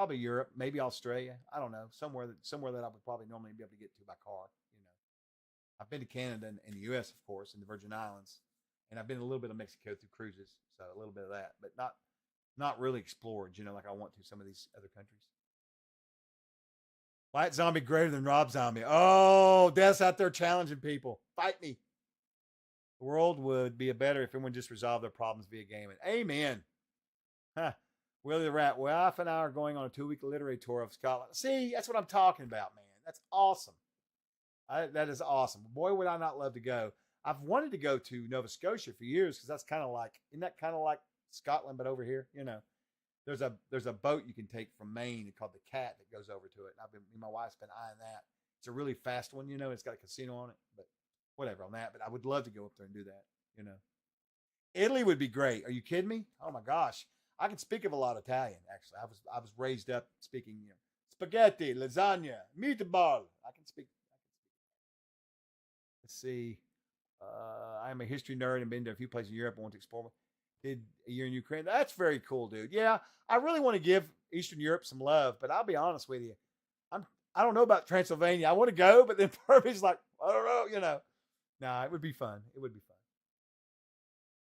Europe, maybe Australia. I don't know, somewhere that I would probably normally be able to get to by car. You know, I've been to Canada and the U.S. of course, and the Virgin Islands, and I've been a little bit of Mexico through cruises, so a little bit of that, but not really explored. You know, like I want to some of these other countries. White Zombie greater than Rob Zombie. Oh, Death's out there challenging people. Fight me. The world would be better if everyone just resolved their problems via gaming. Amen. Huh. Willie the Rat. Wife and I are going on a 2-week literary tour of Scotland. See, that's what I'm talking about, man. That's awesome. That is awesome. Boy, would I not love to go. I've wanted to go to Nova Scotia for years, because that's kind of like, isn't that kind of like Scotland, but over here, you know? There's a boat you can take from Maine called the Cat that goes over to it. And my wife's been eyeing that. It's a really fast one, you know. It's got a casino on it, but whatever on that. But I would love to go up there and do that, you know. Italy would be great. Are you kidding me? Oh my gosh, I can speak of a lot of Italian. Actually, I was raised up speaking, you know, spaghetti, lasagna, meatball. I can speak. Let's see. I'm a history nerd and been to a few places in Europe. I want to explore. Did a year in Ukraine. That's very cool, dude. Yeah, I really want to give Eastern Europe some love, but I'll be honest with you. I don't know about Transylvania. I want to go, but then part of me's like, I don't know, you know. Nah, it would be fun. It would be fun.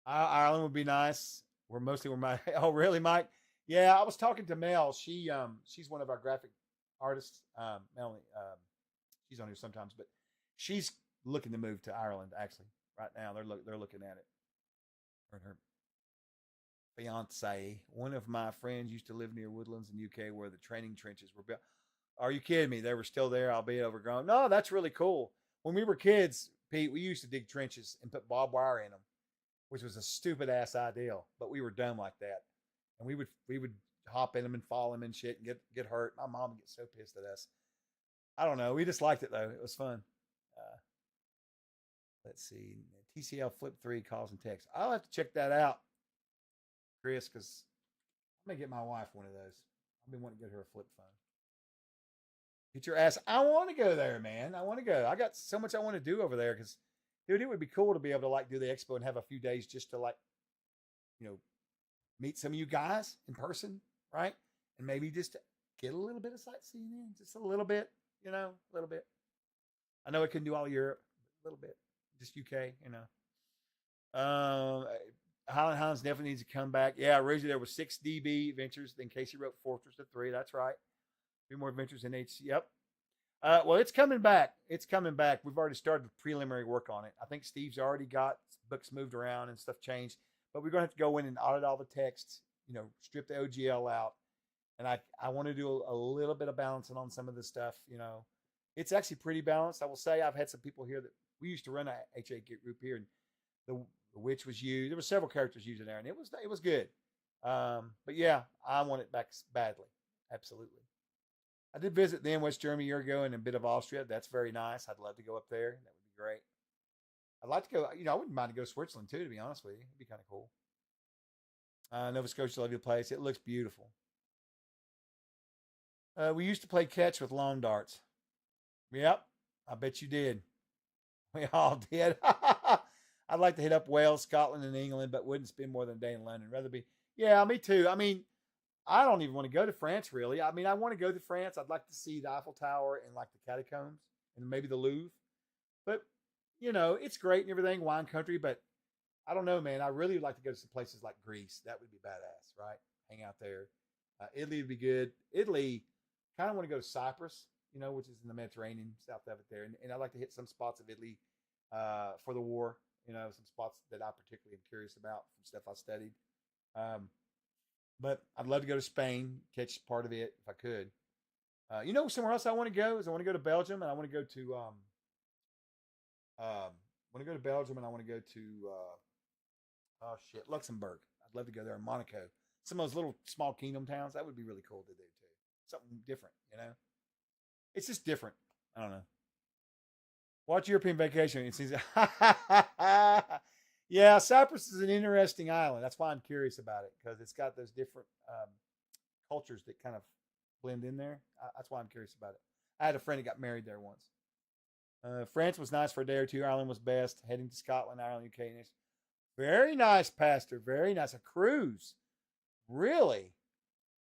Ireland would be nice. Oh, really, Mike? Yeah, I was talking to Mel. She's one of our graphic artists. Melanie, she's on here sometimes, but she's looking to move to Ireland actually right now. They're looking at it. Her and her fiance. One of my friends used to live near Woodlands in UK, where the training trenches were built. Are you kidding me? They were still there, albeit overgrown. No, that's really cool. When we were kids, Pete, we used to dig trenches and put barbed wire in them, which was a stupid ass idea, but we were dumb like that. And we would hop in them and fall in them and shit and get hurt. My mom would get so pissed at us. I don't know. We just liked it though. It was fun. Let's see. TCL Flip 3 calls and texts. I'll have to check that out, Chris, because I'm gonna get my wife one of those. I've been wanting to get her a flip phone. Get your ass. I want to go there, man. I want to go. I got so much I want to do over there, because, dude, it would be cool to be able to like do the expo and have a few days just to like, you know, meet some of you guys in person, right? And maybe just get a little bit of sightseeing in, just a little bit, you know, a little bit. I know I couldn't do all Europe, a little bit, just UK, you know. Highland Hounds definitely needs to come back. Yeah, originally there were 6 DB adventures. Then Casey wrote Fortress of 3. That's right. 3 more adventures in HC. Yep. Well, it's coming back. It's coming back. We've already started the preliminary work on it. I think Steve's already got books moved around and stuff changed, but we're going to have to go in and audit all the texts, strip the OGL out. And I want to do a little bit of balancing on some of this stuff. It's actually pretty balanced. I will say I've had some people here that we used to run a HA group here, and the witch was used. There were several characters used in there, and it was good. But yeah, I want it back badly. Absolutely. I did visit then West Germany a year ago and a bit of Austria. That's very nice. I'd love to go up there. That would be great. I'd like to go. I wouldn't mind to go to Switzerland too. To be honest with you, it'd be kind of cool. Nova Scotia, lovely place. It looks beautiful. We used to play catch with lawn darts. Yep, I bet you did. We all did. I'd like to hit up Wales, Scotland, and England, but wouldn't spend more than a day in London. Rather be, yeah, me too. I mean, I don't even want to go to France, really. I mean, I want to go to France. I'd like to see the Eiffel Tower and like the catacombs and maybe the Louvre. But, it's great and everything, wine country, but I don't know, man. I really would like to go to some places like Greece. That would be badass, right? Hang out there. Italy would be good. Italy, kind of want to go to Cyprus, which is in the Mediterranean, south of it there. And I'd like to hit some spots of Italy for the war, some spots that I particularly am curious about from stuff I studied. But I'd love to go to Spain, catch part of it if I could. Somewhere else I want to go is I want to go to Belgium, and I want to go to Belgium, and I want to go to Luxembourg. I'd love to go there, in Monaco. Some of those little small kingdom towns, that would be really cool to do too. Something different, It's just different. I don't know. Watch European Vacation. It seems, yeah, Cyprus is an interesting island. That's why I'm curious about it, because it's got those different cultures that kind of blend in there. That's why I'm curious about it. I had a friend that got married there once. France was nice for a day or two. Ireland was best. Heading to Scotland, Ireland, UK. Very nice, Pastor. Very nice. A cruise. Really?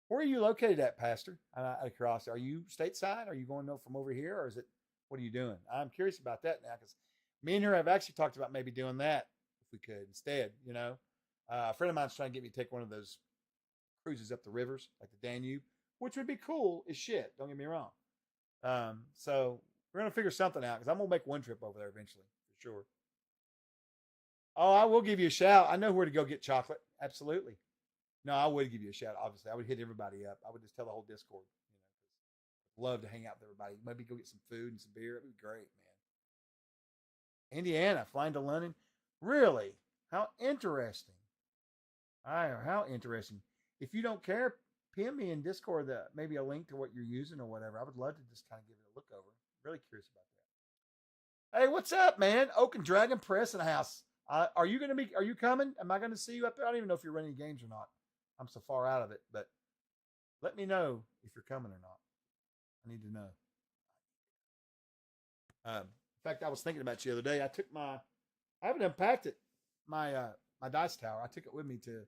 Where are you located at, Pastor? Out of curiosity, are you stateside? Are you going from over here, or is it? What are you doing? I'm curious about that now, because me and her have actually talked about maybe doing that if we could instead. A friend of mine's trying to get me to take one of those cruises up the rivers, like the Danube, which would be cool as shit. Don't get me wrong. So we're gonna figure something out, because I'm gonna make one trip over there eventually for sure. Oh, I will give you a shout. I know where to go get chocolate. Absolutely. No, I would give you a shout. Obviously, I would hit everybody up. I would just tell the whole Discord. Love to hang out with everybody. Maybe go get some food and some beer. It'd be great, man. Indiana, flying to London. Really? How interesting. How interesting. If you don't care, pin me in Discord maybe a link to what you're using or whatever. I would love to just kind of give it a look over. Really curious about that. Hey, what's up, man? Oak and Dragon Press in the house. Are you coming? Am I going to see you up there? I don't even know if you're running games or not. I'm so far out of it, but let me know if you're coming or not. I need to know. In fact, I was thinking about you the other day. I haven't unpacked it, my dice tower. I took it with me to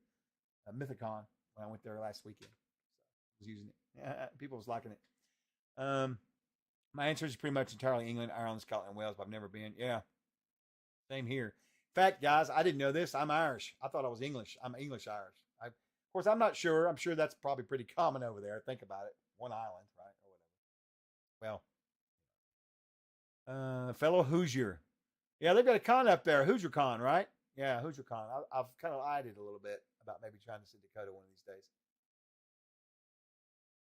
Mythicon when I went there last weekend. So I was using it. People was liking it. My answer is pretty much entirely England, Ireland, Scotland, and Wales, but I've never been. Yeah, same here. In fact, guys, I didn't know this. I'm Irish. I thought I was English. I'm English Irish. Of course, I'm not sure. I'm sure that's probably pretty common over there. Think about it. One island, right? Well, fellow Hoosier. Yeah, they've got a con up there, Hoosier Con, right? Yeah, Hoosier Con. I've kind of eyed it a little bit about maybe trying to see Dakota one of these days.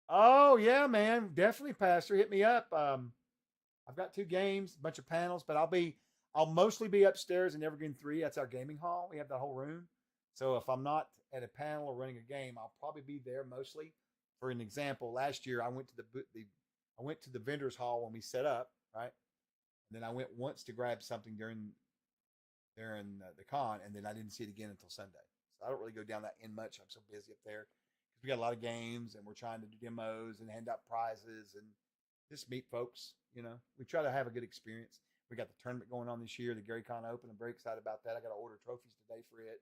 Oh, yeah, man. Definitely, Pastor. Hit me up. I've got 2 games, a bunch of panels, but I'll mostly be upstairs in Evergreen 3. That's our gaming hall. We have that whole room. So if I'm not at a panel or running a game, I'll probably be there mostly. For an example, last year I went to the vendors hall when we set up, right? And then I went once to grab something during the con, and then I didn't see it again until Sunday. So I don't really go down that end much. I'm so busy up there because we got a lot of games, and we're trying to do demos and hand out prizes and just meet folks. We try to have a good experience. We got the tournament going on this year, the Gary Con Open. I'm very excited about that. I got to order trophies today for it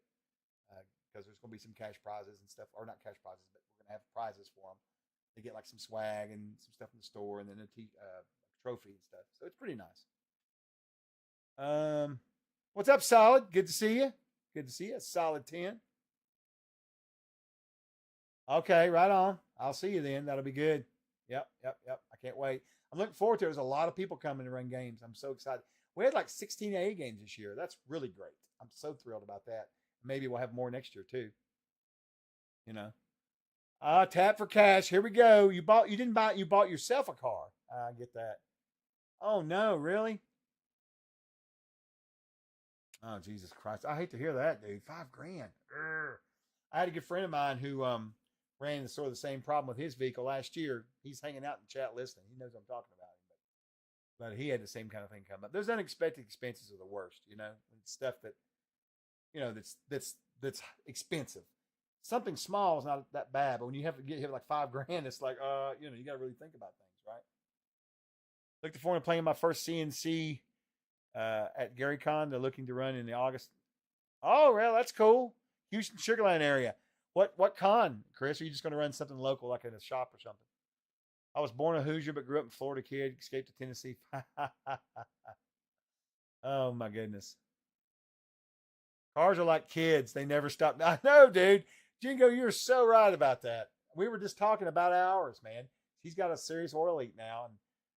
because there's going to be some cash prizes and stuff, or not cash prizes, but we're going to have prizes for them. They get like some swag and some stuff in the store, and then a trophy and stuff. So it's pretty nice. What's up, Solid? Good to see you. Good to see you. Solid 10. Okay, right on. I'll see you then. That'll be good. Yep. I can't wait. I'm looking forward to it. There's a lot of people coming to run games. I'm so excited. We had like 16 AA games this year. That's really great. I'm so thrilled about that. Maybe we'll have more next year too. You know. Tap for cash. Here we go. You didn't buy it, you bought yourself a car. I get that. Oh no, really? Oh Jesus Christ. I hate to hear that, dude. $5,000. Urgh. I had a good friend of mine who ran sort of the same problem with his vehicle last year. He's hanging out in the chat listening. He knows I'm talking about him, but he had the same kind of thing come up. Those unexpected expenses are the worst, you know. It's stuff that that's expensive. Something small is not that bad, but when you have to get hit like $5,000, it's like you got to really think about things, right? Look forward to playing my first CNC at GaryCon. They're looking to run in the August. Oh, well, that's cool. Houston Sugarland area. What con, Chris? Are you just going to run something local, like in a shop or something? I was born a Hoosier, but grew up in Florida kid. Escaped to Tennessee. Oh my goodness. Cars are like kids. They never stop. I know, dude. Jingo, you're so right about that. We were just talking about ours, man. She's got a serious oil leak now, and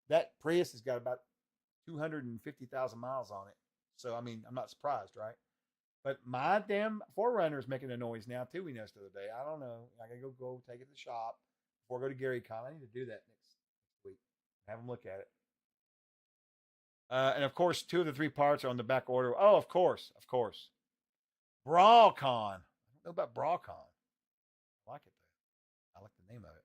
that Prius has got about 250,000 miles on it. So, I mean, I'm not surprised, right? But my damn 4Runner is making a noise now, too, we noticed the other day. I don't know. I got to go take it to the shop before I go to GaryCon. I need to do that next week. Have them look at it. And, of course, 2 of the 3 parts are on the back order. Oh, of course. BrawlCon. I don't know about BrawlCon. I like it, though. I like the name of it.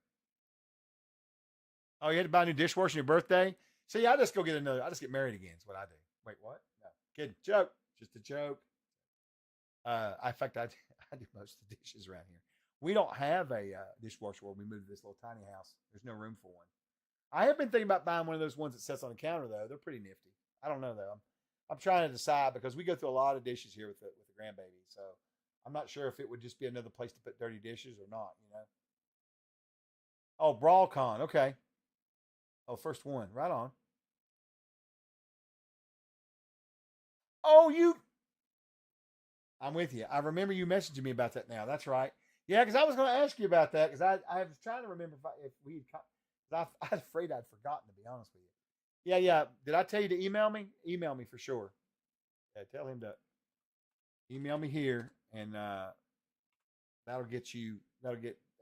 Oh, you had to buy a new dishwasher on your birthday? See, I just get married again is what I do. Wait, what? No. Kidding. Joke. Just a joke. In fact, I do most of the dishes around here. We don't have a dishwasher where we moved to this little tiny house. There's no room for one. I have been thinking about buying one of those ones that sits on the counter, though. They're pretty nifty. I don't know, though. I'm trying to decide because we go through a lot of dishes here with the grandbaby. So I'm not sure if it would just be another place to put dirty dishes or not, you know. Oh, BrawlCon. Okay. Oh, first one. Right on. Oh, I'm with you. I remember you messaging me about that now. That's right. Yeah, because I was going to ask you about that because I was trying to remember if we had. I was afraid I'd forgotten, to be honest with you. Yeah. Did I tell you to email me? Email me for sure. Yeah, tell him to email me here, and that'll get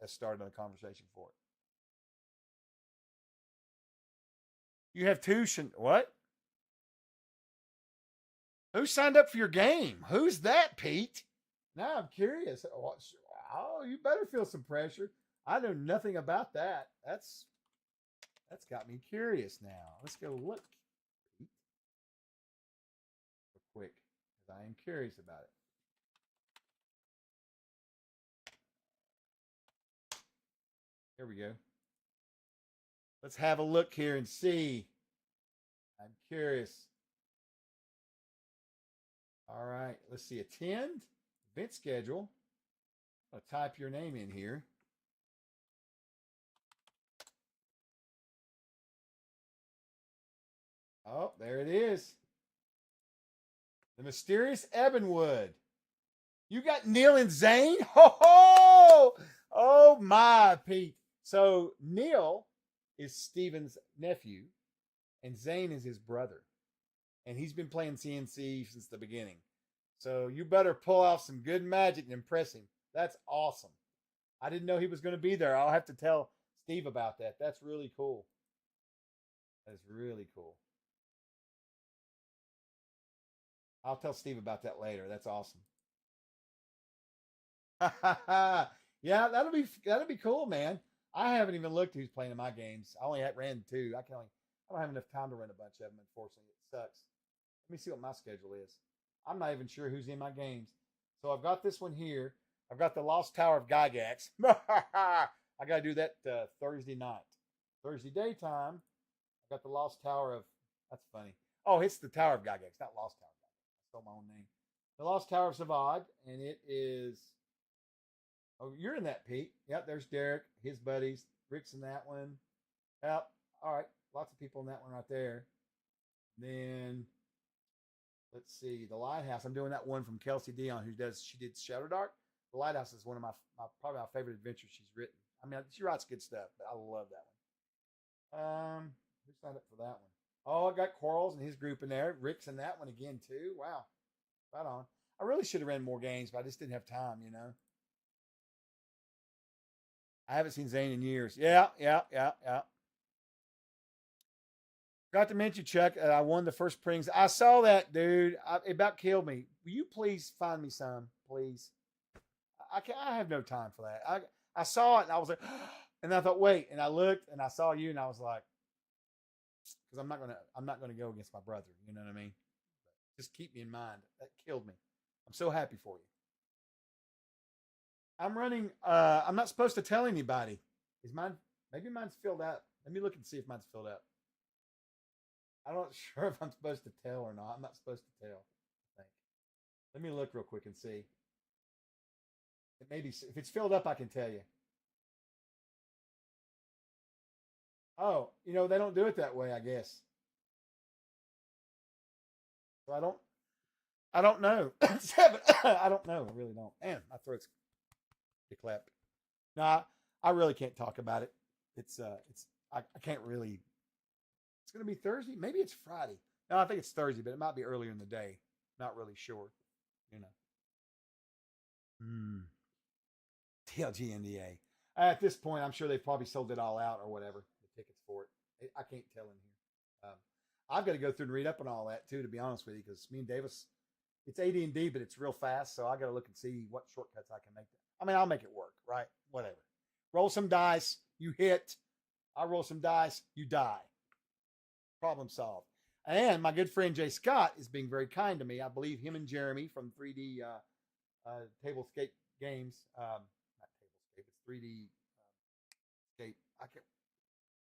us started on a conversation for it. You have 2. What? Who signed up for your game? Who's that, Pete? Now I'm curious. Oh, you better feel some pressure. I know nothing about that. That's got me curious now. Let's go look, Pete, real quick, because I am curious about it. Here we go. Let's have a look here and see. I'm curious. All right, let's see. Attend, event schedule. I'll type your name in here. Oh, there it is. The mysterious Ebenwood. You got Neil and Zane? Ho ho! Oh my, Pete. So Neil is Steven's nephew, and Zane is his brother. And he's been playing CNC since the beginning. So you better pull off some good magic and impress him. That's awesome. I didn't know he was going to be there. I'll have to tell Steve about that. That's really cool. That's really cool. I'll tell Steve about that later. That's awesome. Yeah, that'll be cool, man. I haven't even looked who's playing in my games. I only ran 2. I don't have enough time to run a bunch of them, unfortunately. It sucks. Let me see what my schedule is. I'm not even sure who's in my games. So I've got this one here. I've got the Lost Tower of Gygax. I got to do that Thursday night. Thursday daytime, I got the Lost Tower of, that's funny. Oh, it's the Tower of Gygax, not Lost Tower of Gygax. I stole my own name. The Lost Tower of Savad, and it is, oh, you're in that, Pete. Yep, there's Derek, his buddies. Rick's in that one. Yep, all right. Lots of people in that one right there. Then, let's see, The Lighthouse. I'm doing that one from Kelsey Dion, she did Shadow Dark. The Lighthouse is one of my probably my favorite adventures she's written. I mean, she writes good stuff, but I love that one. Who signed up for that one? Oh, I got Quarles and his group in there. Rick's in that one again too. Wow, right on. I really should have ran more games, but I just didn't have time. I haven't seen Zane in years. Yeah. Got to mention, Chuck, I won the first Springs. I saw that, dude. It about killed me. Will you please find me some, please? I have no time for that. I saw it and I was like, and I thought, wait, and I looked and I saw you and I was like, because I'm not gonna go against my brother. You know what I mean? Just keep me in mind. That killed me. I'm so happy for you. I'm running. I'm not supposed to tell anybody. Is mine? Maybe mine's filled out. Let me look and see if mine's filled out. I'm not sure if I'm supposed to tell or not. I'm not supposed to tell. I think. Let me look real quick and see. Maybe if it's filled up, I can tell you. Oh, they don't do it that way, I guess. So I don't know. I don't know. I really don't. Man, my throat's declapped. No, I really can't talk about it. I can't really. It's going to be Thursday. Maybe it's Friday. No, I think it's Thursday, but it might be earlier in the day. Not really sure. TLGNDA. At this point, I'm sure they've probably sold it all out or whatever. The tickets for it. I can't tell in here. I've got to go through and read up on all that too, to be honest with you, because me and Davis, it's AD&D, but it's real fast. So I got to look and see what shortcuts I can make. I mean, I'll make it work, right? Whatever. Roll some dice, you hit. I roll some dice, you die. Problem solved. And my good friend Jay Scott is being very kind to me. I believe him and Jeremy from 3D Tablescape Games. Not Tablescape, it's 3D Scape.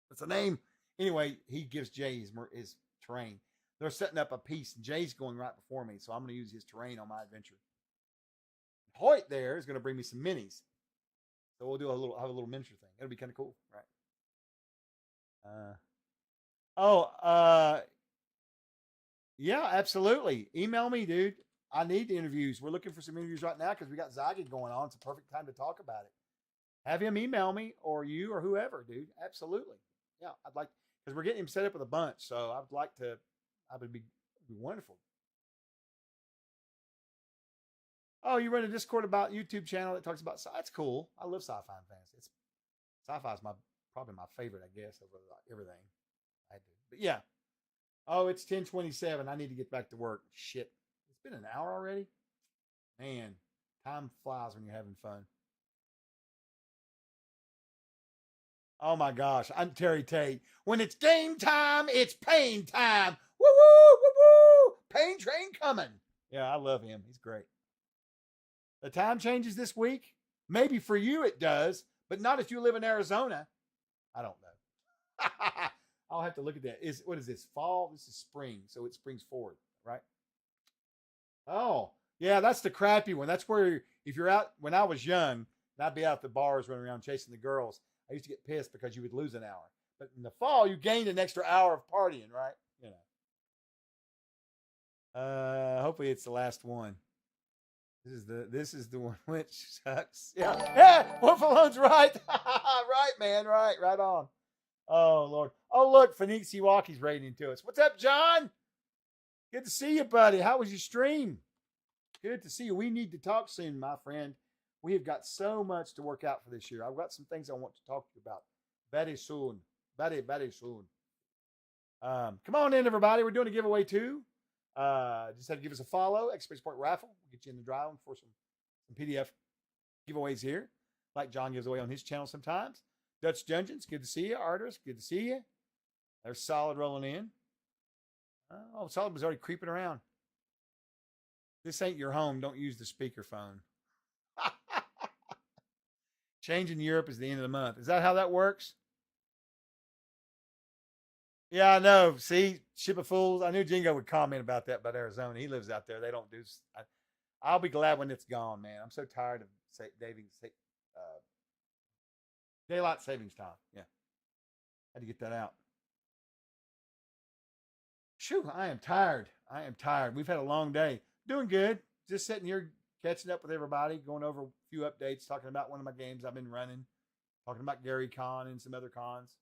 What's the name? Anyway, he gives Jay his terrain. They're setting up a piece, and Jay's going right before me, so I'm going to use his terrain on my adventure. Hoyt there is going to bring me some minis, so we'll have a little miniature thing. It'll be kind of cool, right? Yeah, absolutely. Email me, dude. I need the interviews. We're looking for some interviews right now because we got Zygon going on. It's a perfect time to talk about it. Have him email me or you or whoever, dude. Absolutely. Yeah, I'd like, because we're getting him set up with a bunch. So I would be wonderful. Oh, you run a Discord about YouTube channel that talks about that's cool. I love sci-fi and fantasy. Sci-fi is probably my favorite, I guess, over everything I do. But yeah. Oh, it's 10:27. I need to get back to work. Shit. It's been an hour already. Man, time flies when you're having fun. Oh my gosh, I'm Terry Tate. When it's game time, it's pain time. Woo woo woo woo! Pain train coming. Yeah, I love him. He's great. The time changes this week. Maybe for you it does, but not if you live in Arizona. I don't know. I'll have to look at that. What is this? Fall? This is spring, so it springs forward, right? Oh, yeah, that's the crappy one. That's where if you're out, when I was young, and I'd be out at the bars running around chasing the girls, I used to get pissed because you would lose an hour. But in the fall, you gained an extra hour of partying, right? Hopefully it's the last one. This is the one which sucks. Yeah, Wolf Alone's right. Right, man, right on. Oh Lord. Oh look, Phoenix Iwaki's rating to us. What's up, John? Good to see you, buddy. How was your stream? Good to see you. We need to talk soon, my friend. We have got so much to work out for this year. I've got some things I want to talk to you about very soon. Very soon. Come on in, everybody. We're doing a giveaway too. Just have to give us a follow. Experience Point Raffle. We'll get you in the drawing for some PDF giveaways here, like John gives away on his channel sometimes. Dutch Dungeons, good to see you. Artist, good to see you. There's Solid rolling in. Oh, Solid was already creeping around. This ain't your home. Don't use the speakerphone. Change in Europe is the end of the month. Is that how that works? Yeah, I know. See, Ship of Fools. I knew Jingo would comment about that about Arizona. He lives out there. They don't do. I'll be glad when it's gone, man. I'm so tired of daylight savings time. Yeah, had to get that out. Shoo, I am tired. We've had a long day. Doing good. Just sitting here catching up with everybody, going over a few updates, talking about one of my games I've been running, talking about Gary Con and some other cons.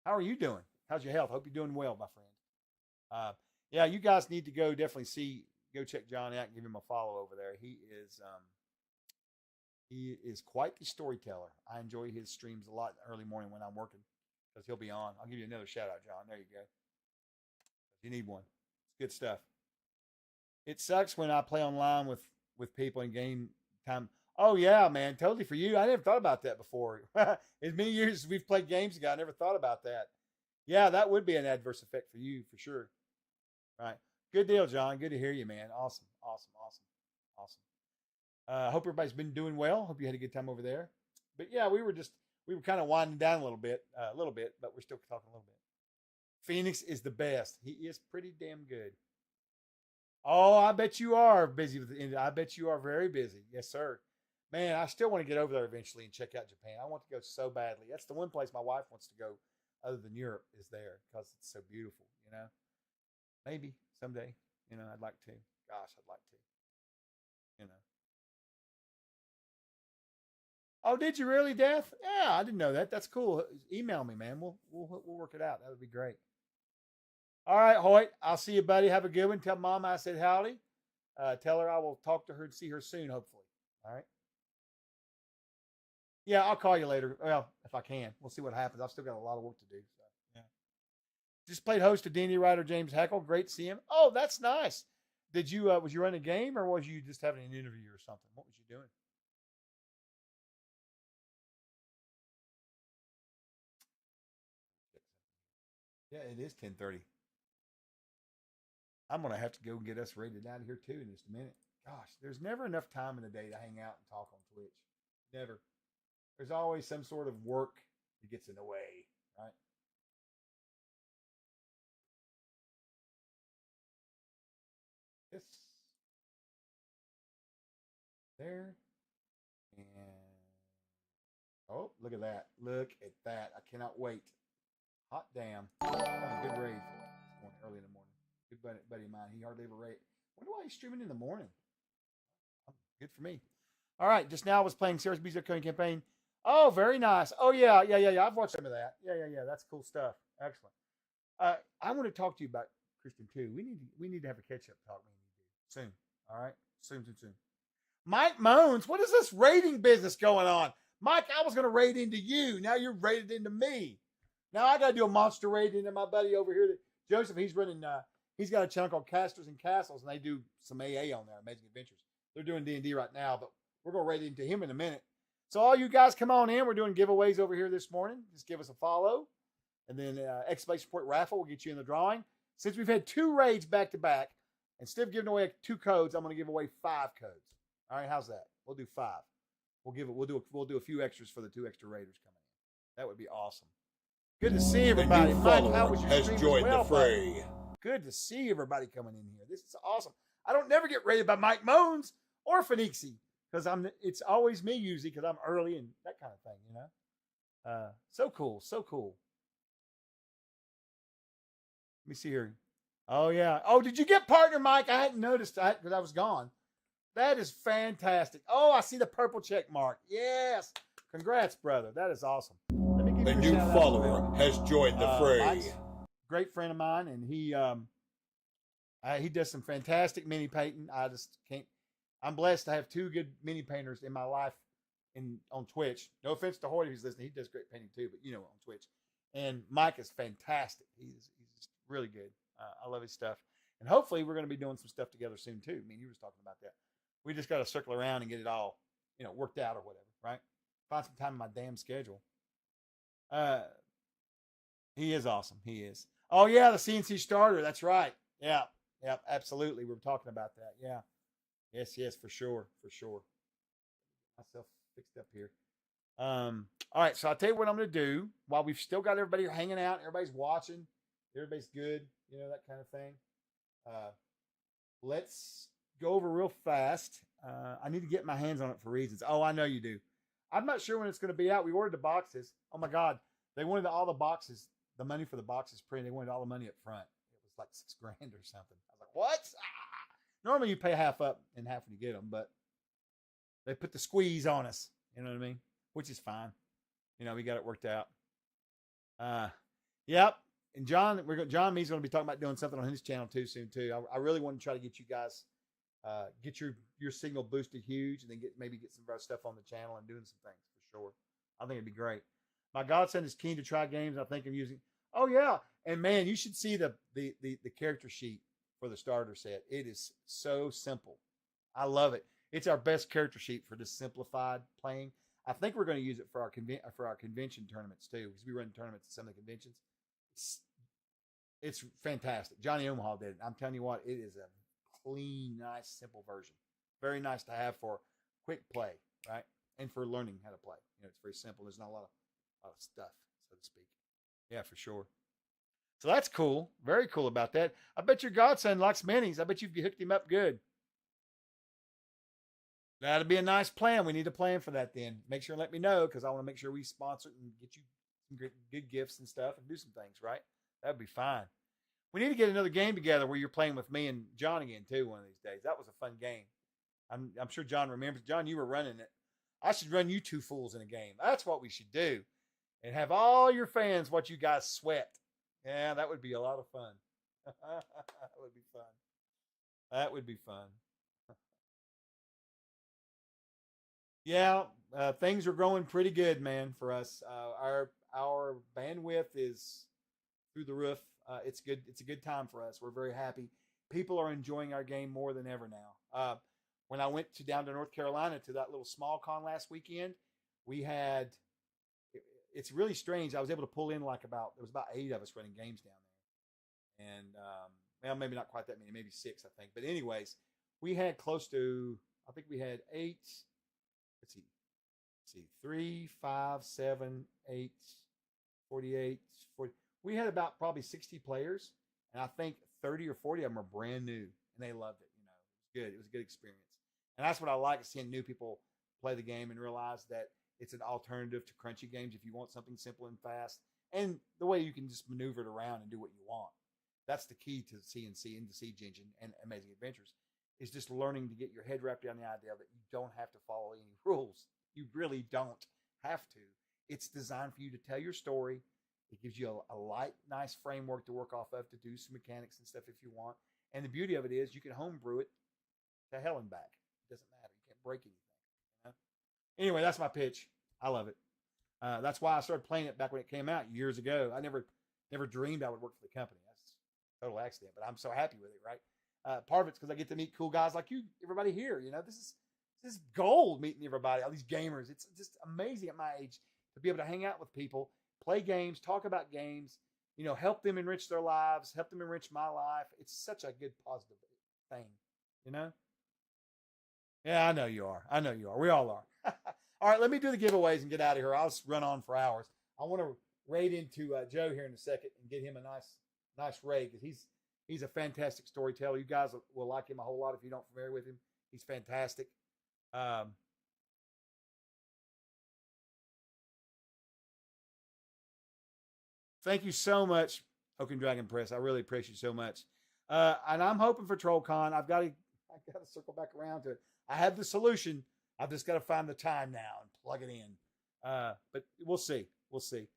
How are you doing? How's your health? Hope you're doing well, my friend. Yeah, you guys need to definitely go check John out and give him a follow over there. He is quite the storyteller. I enjoy his streams a lot in the early morning when I'm working because he'll be on. I'll give you another shout out, John. There you go. You need one. It's good stuff. It sucks when I play online with people in game time. Oh yeah, man, totally for you. I never thought about that before. As many years as we've played games ago, I never thought about that. Yeah, that would be an adverse effect for you for sure. Right. Good deal, John. Good to hear you, man. Awesome. Hope everybody's been doing well. Hope you had a good time over there. But yeah, we were kind of winding down a little bit, but we're still talking a little bit. Phoenix is the best. He is pretty damn good. Oh, I bet you are busy with it. I bet you are very busy. Yes, sir. Man, I still want to get over there eventually and check out Japan. I want to go so badly. That's the one place my wife wants to go other than Europe is there because it's so beautiful, you know. Maybe someday, you know, I'd like to. Gosh, I'd like to. You know. Oh, did you really, Death? Yeah, I didn't know that. That's cool. Email me, man. We'll work it out. That would be great. All right, Hoyt. I'll see you, buddy. Have a good one. Tell Mama I said howdy. Tell her I will talk to her and see her soon, hopefully. All right. Yeah, I'll call you later. Well, if I can. We'll see what happens. I've still got a lot of work to do. So, yeah. Just played host to D&D writer James Hackle. Great to see him. Oh, that's nice. Did you was you running a game or was you just having an interview or something? What was you doing? Yeah, it is 10:30. I'm gonna have to go get us rated out of here too in just a minute. Gosh, there's never enough time in the day to hang out and talk on Twitch. Never. There's always some sort of work that gets in the way, right? This there and oh, look at that! Look at that! I cannot wait. Hot damn! Oh, good raid this morning, early in the morning. Good buddy of mine. He hardly ever raid. Wonder why he's streaming in the morning. Good for me. All right, just now I was playing Sarah's Beats Coding Campaign. Oh, very nice. Oh yeah. I've watched some of that. Yeah. That's cool stuff. Excellent. I want to talk to you about Christian too. We need to have a catch up talk soon. All right, soon. Mike Moans, what is this rating business going on? Mike, I was going to raid into you. Now you're raided into me. Now I got to do a monster raid into my buddy over here. That Joseph, he's running. He's got a channel called Casters and Castles, and they do some AA on there, Amazing Adventures. They're doing D&D right now, but we're going to raid into him in a minute. So all you guys come on in. We're doing giveaways over here this morning. Just give us a follow. And then exclamation point raffle will get you in the drawing. Since we've had 2 raids back to back, instead of giving away 2 codes, I'm going to give away 5 codes. All right, how's that? We'll do 5. We'll do a few extras for the 2 extra raiders coming in. That would be awesome. Good to see everybody. Mike, how was your has stream joined as well, the fray. buddy? Good to see everybody coming in here. This is awesome. I don't never get raided by Mike Moans or Phoenixy because it's always me usually because I'm early and that kind of thing, you know. So cool. Let me see here. Oh yeah. Oh, did you get partner, Mike? I hadn't noticed that because I was gone. That is fantastic. Oh, I see the purple check mark. Yes. Congrats, brother. That is awesome. Let me give A you a new shout out follower as well. has joined the fray. Mike's a great friend of mine, and he does some fantastic mini painting. I just can't. I'm blessed to have 2 good mini painters in my life on Twitch. No offense to Hoyt if he's listening. He does great painting too, but you know, on Twitch. And Mike is fantastic. He's just really good. I love his stuff. And hopefully we're going to be doing some stuff together soon too. I mean, you were talking about that. We just got to circle around and get it all, you know, worked out or whatever, right? Find some time in my damn schedule. He is awesome. He is. Oh yeah, the CNC starter. That's right. Yeah, absolutely. We were talking about that. Yeah. Yes, for sure. Myself fixed up here. All right, so I'll tell you what I'm going to do while we've still got everybody hanging out, everybody's watching, everybody's good, you know, that kind of thing. Let's go over real fast. I need to get my hands on it for reasons. Oh, I know you do. I'm not sure when it's going to be out. We ordered the boxes. Oh my God. They wanted all the boxes, the money for the boxes printed. They wanted all the money up front. It was like $6,000 or something. I was like, what? Normally you pay half up and half when you get them, but they put the squeeze on us. You know what I mean? Which is fine. You know, we got it worked out. Yep. and John Mee's going to be talking about doing something on his channel too soon too. I really want to try to get you guys get your signal boosted huge, and then maybe get some of our stuff on the channel and doing some things for sure. I think it'd be great. My godson is keen to try games. I think I'm using. Oh yeah, and man, you should see the character sheet for the starter set. It is so simple. I love it. It's our best character sheet for just simplified playing. I think we're going to use it for our convention tournaments too, because we run tournaments at some of the conventions. It's fantastic. Johnny Omaha did it. I'm telling you what, it is a clean, nice, simple version. Very nice to have for quick play, right? And for learning how to play. It's very simple. There's not a lot of stuff, so to speak. Yeah, for sure. So that's cool. Very cool about that. I bet your godson likes minis. I bet you've hooked him up good. That'd be a nice plan. We need a plan for that then. Make sure and let me know, because I want to make sure we sponsor it and get you some good gifts and stuff and do some things, right? That'd be fine. We need to get another game together where you're playing with me and John again too one of these days. That was a fun game. I'm sure John remembers. John, you were running it. I should run you two fools in a game. That's what we should do. And have all your fans watch you guys sweat. Yeah, that would be a lot of fun. That would be fun. That would be fun. Yeah, things are growing pretty good, man, for us. Our bandwidth is through the roof. It's good. It's a good time for us. We're very happy. People are enjoying our game more than ever now. When I went down to North Carolina to that little small con last weekend, we had. It's really strange. I was able to pull in there was about 8 of us running games down there, and well, maybe not quite that many, maybe 6, I think. But anyways, we had close to. I think we had 8. Let's see, 3, 5, 7, 8, 48, 40. We had about probably 60 players, and I think 30 or 40 of them are brand new, and they loved it. It was good. It was a good experience, and that's what I like, is seeing new people play the game and realize that it's an alternative to crunchy games if you want something simple and fast, and the way you can just maneuver it around and do what you want. That's the key to CNC and the Siege Engine and Amazing Adventures, is just learning to get your head wrapped around the idea that you don't have to follow any rules. You really don't have to. It's designed for you to tell your story. It gives you a light, nice framework to work off of to do some mechanics and stuff if you want. And the beauty of it is you can homebrew it to hell and back. It doesn't matter. You can't break anything. Anyway, that's my pitch. I love it. That's why I started playing it back when it came out years ago. I never dreamed I would work for the company. That's a total accident, but I'm so happy with it, right? Part of it's because I get to meet cool guys like you, everybody here. This is gold, meeting everybody, all these gamers. It's just amazing at my age to be able to hang out with people, play games, talk about games, help them enrich their lives, help them enrich my life. It's such a good, positive thing, Yeah, I know you are. We all are. All right, let me do the giveaways and get out of here. I'll just run on for hours. I want to raid into Joe here in a second and get him a nice raid, because he's a fantastic storyteller. You guys will like him a whole lot if you're not familiar with him. He's fantastic. Thank you so much, Oaken Dragon Press. I really appreciate you so much. And I'm hoping for TrollCon. I've got to circle back around to it. I have the solution. I've just got to find the time now and plug it in. But we'll see. We'll see.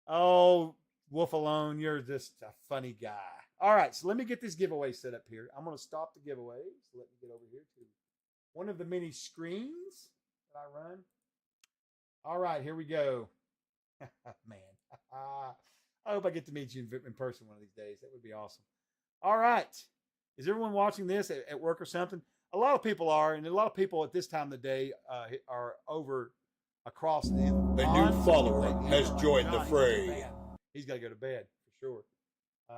Oh, Wolf Alone, you're just a funny guy. All right, so let me get this giveaway set up here. I'm going to stop the giveaway. So let me get over here to one of the many screens that I run. All right, here we go. Man, I hope I get to meet you in person one of these days. That would be awesome. All right. Is everyone watching this at work or something? A lot of people are, and a lot of people at this time of the day are over across the A new follower has joined the fray. He's got to go to bed for sure.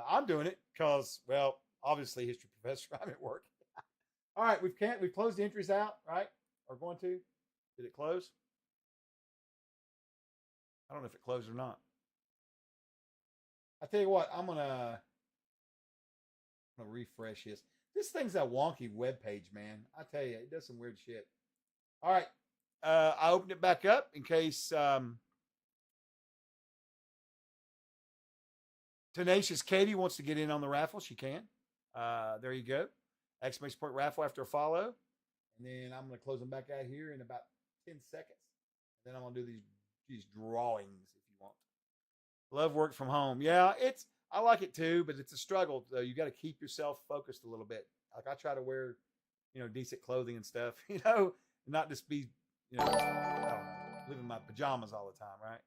I'm doing it because, well, obviously, history professor, I'm at work. All right, we've closed the entries out, right? Or going to? Did it close? I don't know if it closed or not. I tell you what, I'm gonna refresh this. This thing's a wonky web page, man. I tell you, it does some weird shit. All right, I opened it back up in case Tenacious Katie wants to get in on the raffle. She can. There you go. Exclamation point raffle after a follow. And then I'm going to close them back out here in about 10 seconds. And then I'm going to do these drawings if you want. Love work from home. Yeah, I like it too, but it's a struggle. Though you got to keep yourself focused a little bit. Like I try to wear, decent clothing and stuff. Not just be, I don't know, live in my pajamas all the time, right?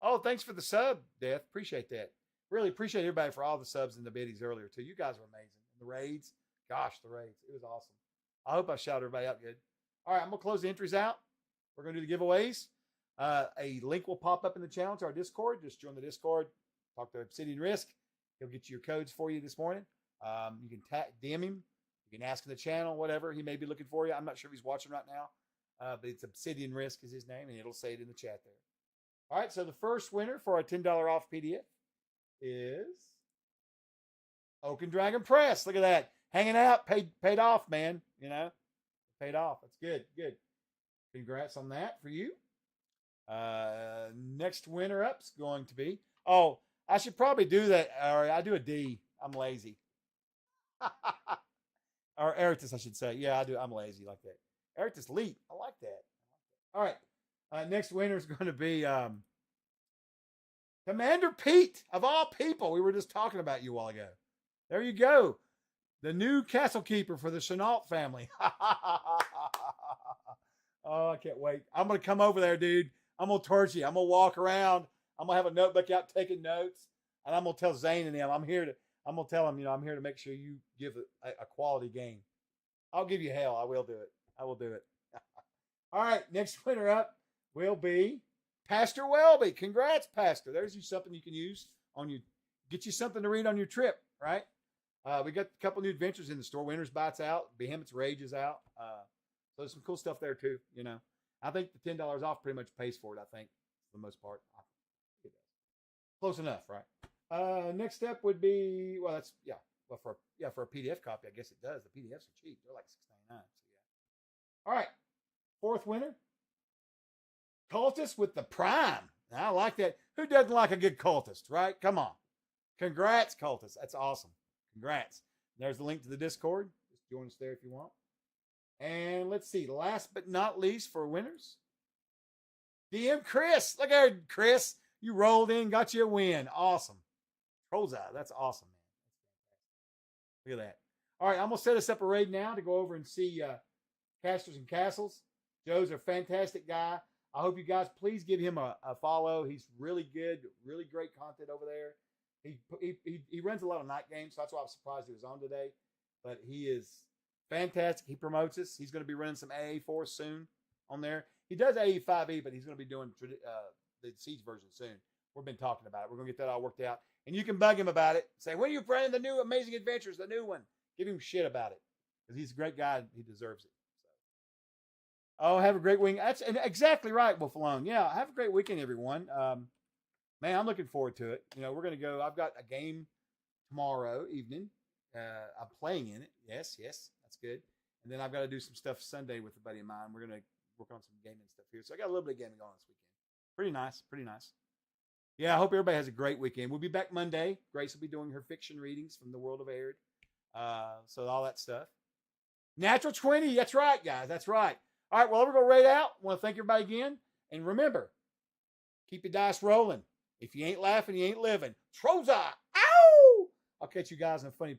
Oh, thanks for the sub, Death. Appreciate that. Really appreciate everybody for all the subs and the biddies earlier too. You guys are amazing. And the raids, gosh, the raids, it was awesome. I hope I shouted everybody out good. All right, I'm gonna close the entries out. We're gonna do the giveaways. A link will pop up in the channel to our Discord. Just join the Discord. Talk to Obsidian Risk. He'll get you your codes for you this morning. You can DM him. You can ask in the channel, whatever. He may be looking for you. I'm not sure if he's watching right now, but it's Obsidian Risk is his name, and it'll say it in the chat there. All right, so the first winner for our $10 off PDF is Oaken Dragon Press. Look at that. Hanging out, paid off, man. Paid off. That's good. Good. Congrats on that for you. Next winner up's going to be, I should probably do that. Or I do a D. I'm lazy. Or Eritus, I should say. Yeah, I do. I'm lazy like that. Eritus Leap. I like that. All right. Next winner is going to be Commander Pete, of all people. We were just talking about you a while ago. There you go. The new castle keeper for the Chenault family. Oh, I can't wait. I'm going to come over there, dude. I'm going to torch you. I'm going to walk around. I'm going to have a notebook out taking notes. And I'm going to tell Zane and them, I'm going to tell them, I'm here to make sure you give a quality game. I'll give you hell. I will do it. I will do it. All right. Next winner up will be Pastor Welby. Congrats, Pastor. There's you something you can use get you something to read on your trip, right? We got a couple new adventures in the store. Winter's Bites out. Behemoth's Rage is out. So there's some cool stuff there too, I think the $10 off pretty much pays for it, I think, for the most part. It does. Close enough, right? Next step would be, for a PDF copy, I guess it does. The PDFs are cheap. They're like $6.99. So yeah. All right. Fourth winner. Cultist with the Prime. I like that. Who doesn't like a good cultist, right? Come on. Congrats, cultist. That's awesome. Congrats. There's the link to the Discord. Just join us there if you want. And let's see. Last but not least for winners. DM Chris. Look at Chris. You rolled in, got you a win. Awesome. Trolls out. That's awesome, man. Look at that. All right, I'm going to set us up a raid now to go over and see Casters and Castles. Joe's a fantastic guy. I hope you guys please give him a follow. He's really good, really great content over there. He runs a lot of night games, so that's why I was surprised he was on today. But he is fantastic. He promotes us. He's going to be running some AA for us soon on there. He does AA 5e, but he's going to be doing the Siege version soon. We've been talking about it. We're going to get that all worked out. And you can bug him about it. Say, when are you playing the new Amazing Adventures, the new one? Give him shit about it. Because he's a great guy. He deserves it. Oh, have a great weekend. That's exactly right, Wolf Alone. Yeah, have a great weekend, everyone. Man, I'm looking forward to it. We're going to go. I've got a game tomorrow evening. I'm playing in it. Yes, that's good. And then I've got to do some stuff Sunday with a buddy of mine. We're going to work on some gaming stuff here. So I got a little bit of gaming going this weekend. Pretty nice. Yeah, I hope everybody has a great weekend. We'll be back Monday. Grace will be doing her fiction readings from the world of Arid. So all that stuff. Natural 20. That's right, guys. That's right. All right, well, we're going to raid out. I want to thank everybody again. And remember, keep your dice rolling. If you ain't laughing, you ain't living. Troza! Ow! I'll catch you guys in a funny page.